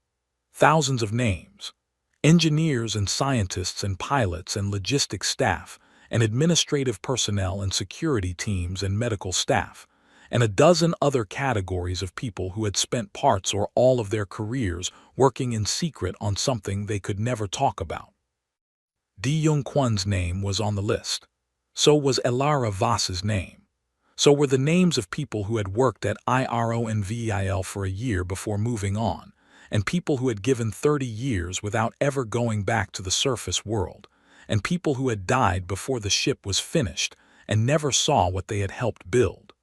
Thousands of names. Engineers and scientists and pilots and logistics staff and administrative personnel and security teams and medical staff, and a dozen other categories of people who had spent parts or all of their careers working in secret on something they could never talk about. Di Yung Kwan's name was on the list. So was Elara Voss's name. So were the names of people who had worked at IRONVEIL for a year before moving on, and people who had given 30 years without ever going back to the surface world, and people who had died before the ship was finished and never saw what they had helped build.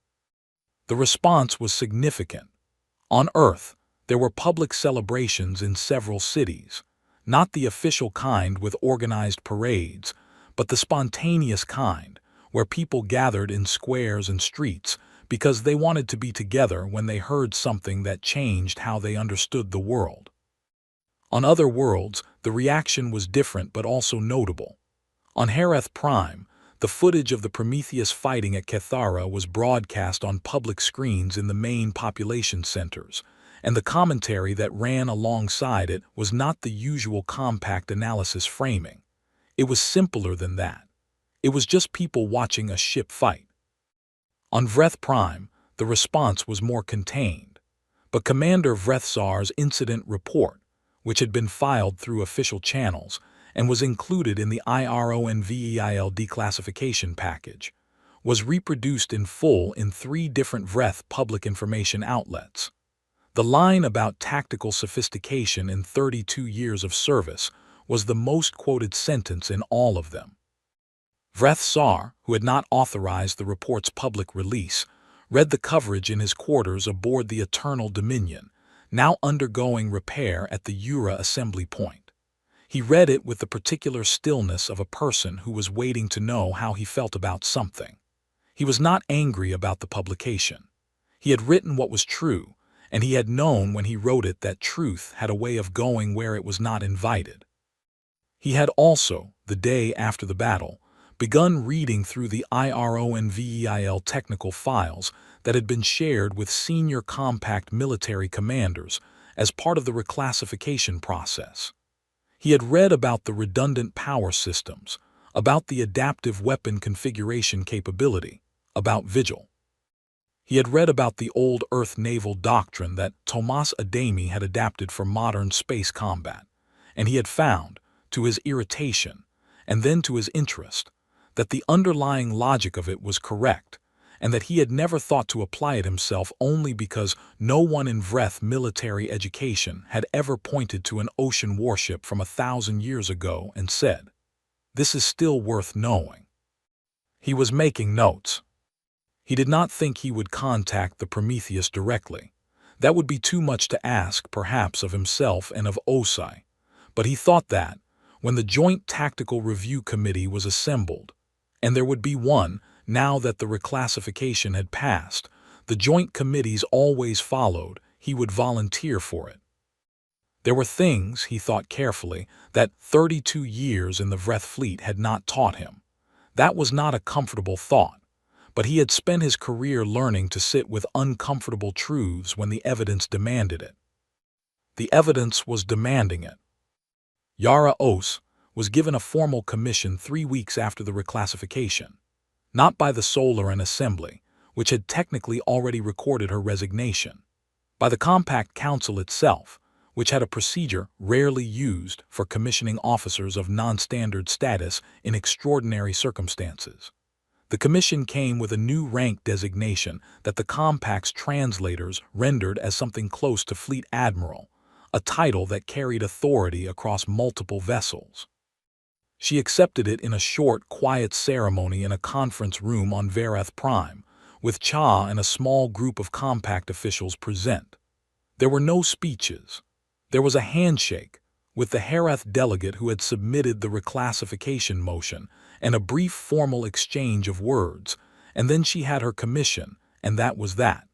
The response was significant. On Earth, there were public celebrations in several cities, not the official kind with organized parades, but the spontaneous kind, where people gathered in squares and streets because they wanted to be together when they heard something that changed how they understood the world. On other worlds, the reaction was different but also notable. On Herath Prime, the footage of the Prometheus fighting at Cathara was broadcast on public screens in the main population centers, and the commentary that ran alongside it was not the usual compact analysis framing. It was simpler than that. It was just people watching a ship fight. On Vreth Prime, the response was more contained, but Commander Vrethsar's incident report, which had been filed through official channels, and was included in the IRONVEIL declassification package, was reproduced in full in 3 different VRETH public information outlets. The line about tactical sophistication in 32 years of service was the most quoted sentence in all of them. VRETH Sar, who had not authorized the report's public release, read the coverage in his quarters aboard the Eternal Dominion, now undergoing repair at the Ura assembly point. He read it with the particular stillness of a person who was waiting to know how he felt about something. He was not angry about the publication. He had written what was true, and he had known when he wrote it that truth had a way of going where it was not invited. He had also, the day after the battle, begun reading through the IRONVEIL technical files that had been shared with senior compact military commanders as part of the reclassification process. He had read about the redundant power systems, about the adaptive weapon configuration capability, about Vigil. He had read about the old Earth naval doctrine that Tomas Adami had adapted for modern space combat, and he had found, to his irritation, and then to his interest, that the underlying logic of it was correct, and that he had never thought to apply it himself only because no one in VRETH military education had ever pointed to an ocean warship from 1,000 years ago and said, "This is still worth knowing." He was making notes. He did not think he would contact the Prometheus directly. That would be too much to ask, perhaps, of himself and of OSI. But he thought that, when the Joint Tactical Review Committee was assembled, and there would be one, now that the reclassification had passed, the joint committees always followed, he would volunteer for it. There were things, he thought carefully, that 32 years in the VRETH fleet had not taught him. That was not a comfortable thought, but he had spent his career learning to sit with uncomfortable truths when the evidence demanded it. The evidence was demanding it. Yara Os was given a formal commission 3 weeks after the reclassification, not by the Solaran Assembly, which had technically already recorded her resignation, by the Compact Council itself, which had a procedure rarely used for commissioning officers of non-standard status in extraordinary circumstances. The commission came with a new rank designation that the Compact's translators rendered as something close to Fleet Admiral, a title that carried authority across multiple vessels. She accepted it in a short, quiet ceremony in a conference room on Verath Prime, with Cha and a small group of Compact officials present. There were no speeches. There was a handshake with the Herath delegate who had submitted the reclassification motion and a brief formal exchange of words, and then she had her commission, and that was that.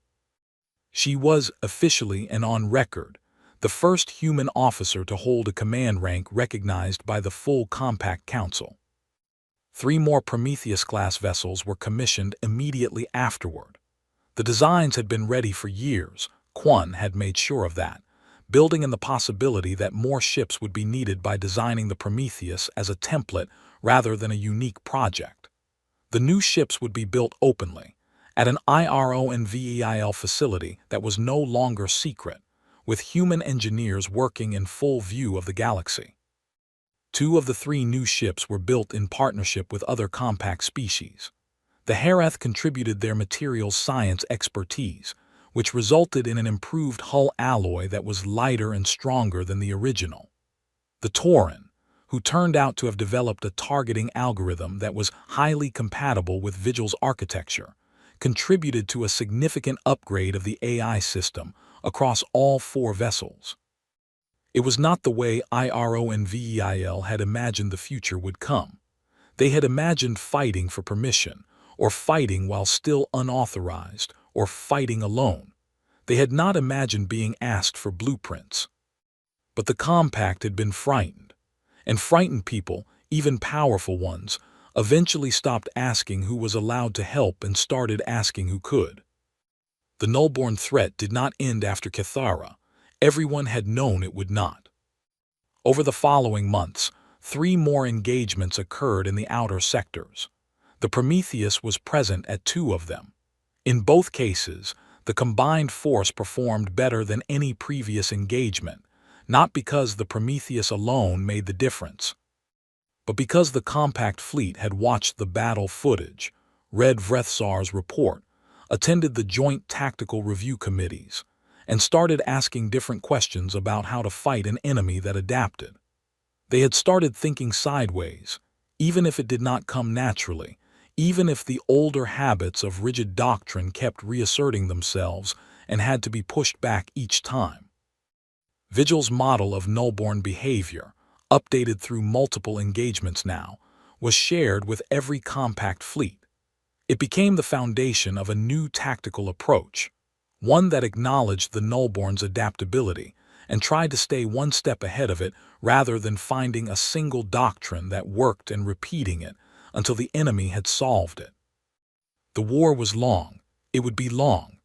She was, officially and on record, the first human officer to hold a command rank recognized by the full Compact Council. 3 more Prometheus-class vessels were commissioned immediately afterward. The designs had been ready for years. Quan had made sure of that, building in the possibility that more ships would be needed by designing the Prometheus as a template rather than a unique project. The new ships would be built openly, at an IRONVEIL facility that was no longer secret, with human engineers working in full view of the galaxy. 2 of the 3 new ships were built in partnership with other Compact species. The Herath contributed their materials science expertise, which resulted in an improved hull alloy that was lighter and stronger than the original. The Tauran, who turned out to have developed a targeting algorithm that was highly compatible with Vigil's architecture, contributed to a significant upgrade of the AI system across all 4 vessels. It was not the way IRONVEIL had imagined the future would come. They had imagined fighting for permission, or fighting while still unauthorized, or fighting alone. They had not imagined being asked for blueprints. But the Compact had been frightened, and frightened people, even powerful ones, eventually stopped asking who was allowed to help and started asking who could. The Nullborn threat did not end after Cathara. Everyone had known it would not. Over the following months, 3 more engagements occurred in the outer sectors. The Prometheus was present at 2 of them. In both cases, the combined force performed better than any previous engagement, not because the Prometheus alone made the difference. But because the compact fleet had watched the battle footage, read Vrethsar's report, attended the joint tactical review committees, and started asking different questions about how to fight an enemy that adapted. They had started thinking sideways, even if it did not come naturally, even if the older habits of rigid doctrine kept reasserting themselves and had to be pushed back each time. Vigil's model of nullborn behavior, updated through multiple engagements now, was shared with every compact fleet. It became the foundation of a new tactical approach, one that acknowledged the nullborn's adaptability and tried to stay one step ahead of it rather than finding a single doctrine that worked and repeating it until the enemy had solved it. The war was long. It would be long.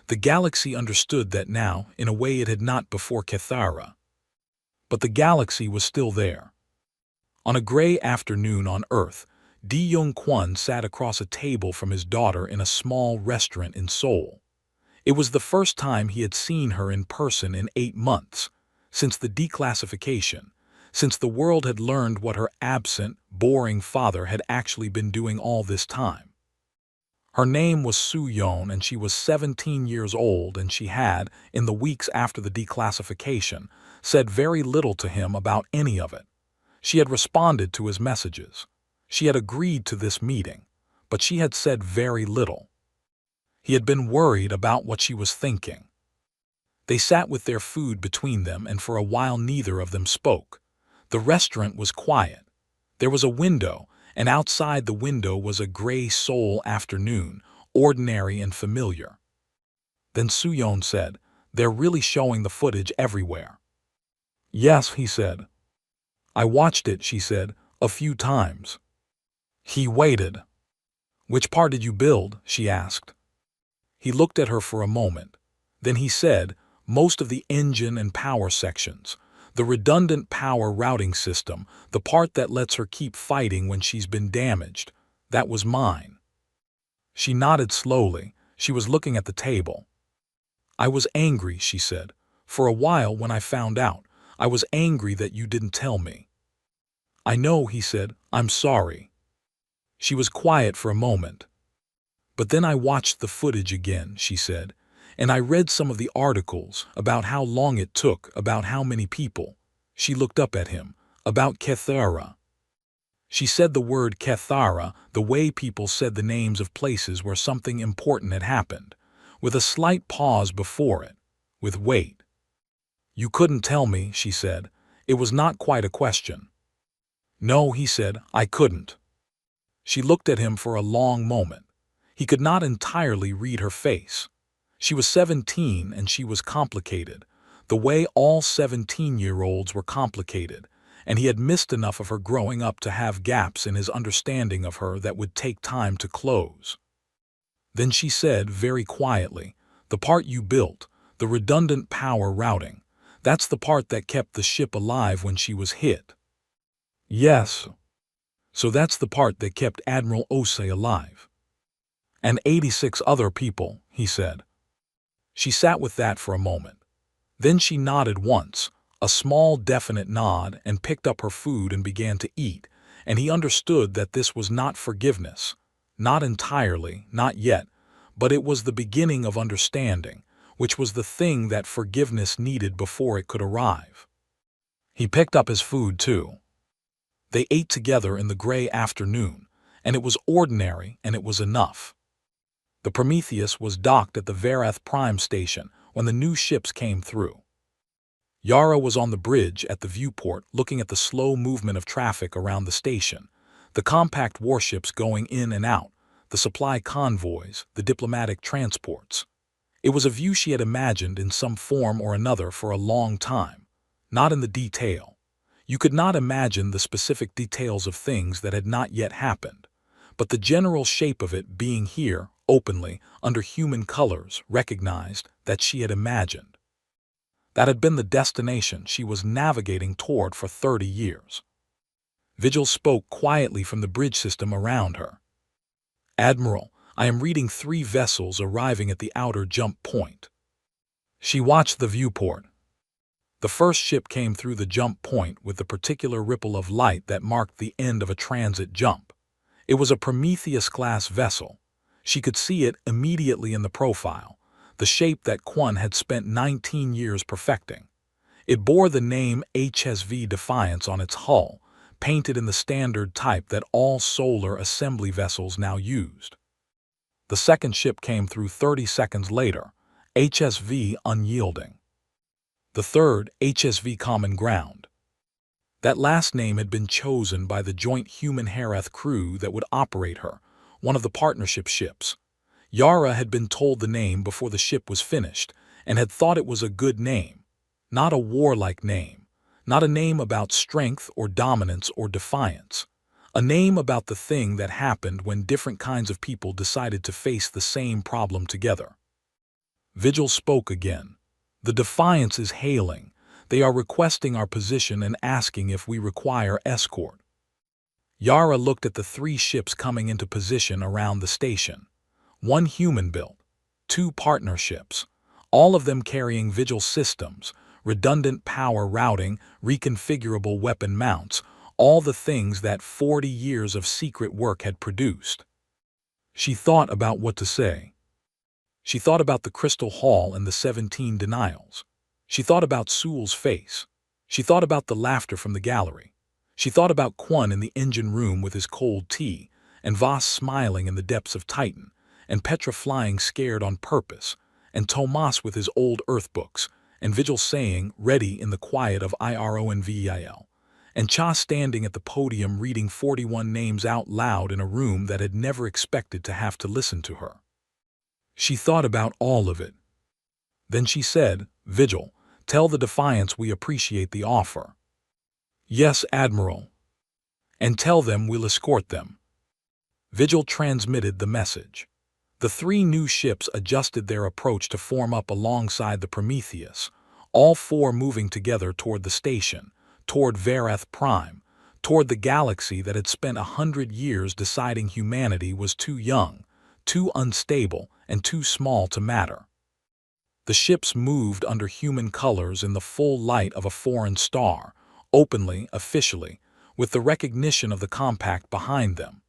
The galaxy understood that now in a way it had not before Cathara. But the galaxy was still there. On a gray afternoon on Earth, Di Young-Kwon sat across a table from his daughter in a small restaurant in Seoul. It was the first time he had seen her in person in 8 months, since the declassification, since the world had learned what her absent, boring father had actually been doing all this time. Her name was Soo-yeon and she was 17 years old, and she had, in the weeks after the declassification, said very little to him about any of it. She had responded to his messages. She had agreed to this meeting, but she had said very little. He had been worried about what she was thinking. They sat with their food between them, and for a while neither of them spoke. The restaurant was quiet. There was a window, and outside the window was a gray Seoul afternoon, ordinary and familiar. Then Soo-yeon said, "They're really showing the footage everywhere." "Yes," he said. "I watched it," she said, "a few times." He waited. "Which part did you build?" she asked. He looked at her for a moment. Then he said, "Most of the engine and power sections. The redundant power routing system, the part that lets her keep fighting when she's been damaged, that was mine." She nodded slowly. She was looking at the table. "I was angry," she said. "For a while when I found out, I was angry that you didn't tell me." "I know," he said. "I'm sorry." She was quiet for a moment. "But then I watched the footage again," she said, "and I read some of the articles about how long it took, about how many people." She looked up at him. "About Cathara." She said the word Cathara the way people said the names of places where something important had happened, with a slight pause before it, with weight. "You couldn't tell me," she said. "It was not quite a question." "No," he said, "I couldn't." She looked at him for a long moment. He could not entirely read her face. She was 17 and she was complicated, the way all 17-year-olds were complicated, and he had missed enough of her growing up to have gaps in his understanding of her that would take time to close. Then she said very quietly, "The part you built, the redundant power routing, that's the part that kept the ship alive when she was hit." "Yes. So that's the part that kept Admiral Osei alive." "And 86 other people," he said. She sat with that for a moment. Then she nodded once, a small definite nod, and picked up her food and began to eat, and he understood that this was not forgiveness. Not entirely, not yet, but it was the beginning of understanding, which was the thing that forgiveness needed before it could arrive. He picked up his food too. They ate together in the gray afternoon, and it was ordinary and it was enough. The Prometheus was docked at the Verath Prime station when the new ships came through. Yara was on the bridge at the viewport looking at the slow movement of traffic around the station, the compact warships going in and out, the supply convoys, the diplomatic transports. It was a view she had imagined in some form or another for a long time, not in the detail. You could not imagine the specific details of things that had not yet happened, but the general shape of it being here, openly, under human colors, recognized that she had imagined. That had been the destination she was navigating toward for 30 years. Vigil spoke quietly from the bridge system around her. "Admiral, I am reading 3 vessels arriving at the outer jump point." She watched the viewport. The first ship came through the jump point with the particular ripple of light that marked the end of a transit jump. It was a Prometheus-class vessel. She could see it immediately in the profile, the shape that Quan had spent 19 years perfecting. It bore the name HSV Defiance on its hull, painted in the standard type that all solar assembly vessels now used. The second ship came through 30 seconds later, HSV Unyielding. The third, HSV Common Ground. That last name had been chosen by the joint human-Herath crew that would operate her, one of the partnership ships. Yara had been told the name before the ship was finished and had thought it was a good name, not a warlike name, not a name about strength or dominance or defiance, a name about the thing that happened when different kinds of people decided to face the same problem together. Vigil spoke again. The Defiance is hailing. They are requesting our position and asking if we require escort. Yara looked at the 3 ships coming into position around the station. 1 human-built, 2 partnerships, all of them carrying Vigil systems, redundant power routing, reconfigurable weapon mounts, all the things that 40 years of secret work had produced. She thought about what to say. She thought about the Crystal Hall and the 17 denials. She thought about Sewell's face. She thought about the laughter from the gallery. She thought about Quan in the engine room with his cold tea, and Voss smiling in the depths of Titan, and Petra flying scared on purpose, and Tomas with his old Earth books, and Vigil saying, ready in the quiet of IRONVIL, and Cha standing at the podium reading 41 names out loud in a room that had never expected to have to listen to her. She thought about all of it. Then she said, Vigil, tell the Defiance we appreciate the offer. Yes, Admiral. And tell them we'll escort them. Vigil transmitted the message. The 3 new ships adjusted their approach to form up alongside the Prometheus, all 4 moving together toward the station, toward Verath Prime, toward the galaxy that had spent 100 years deciding humanity was too young, too unstable, and too small to matter. The ships moved under human colors in the full light of a foreign star, openly, officially, with the recognition of the compact behind them.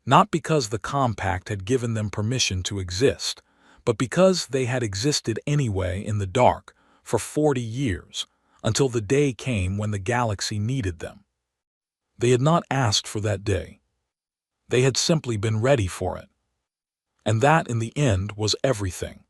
Not because the compact had given them permission to exist, but because they had existed anyway in the dark for 40 years, until the day came when the galaxy needed them. They had not asked for that day. They had simply been ready for it. And that, in the end, was everything.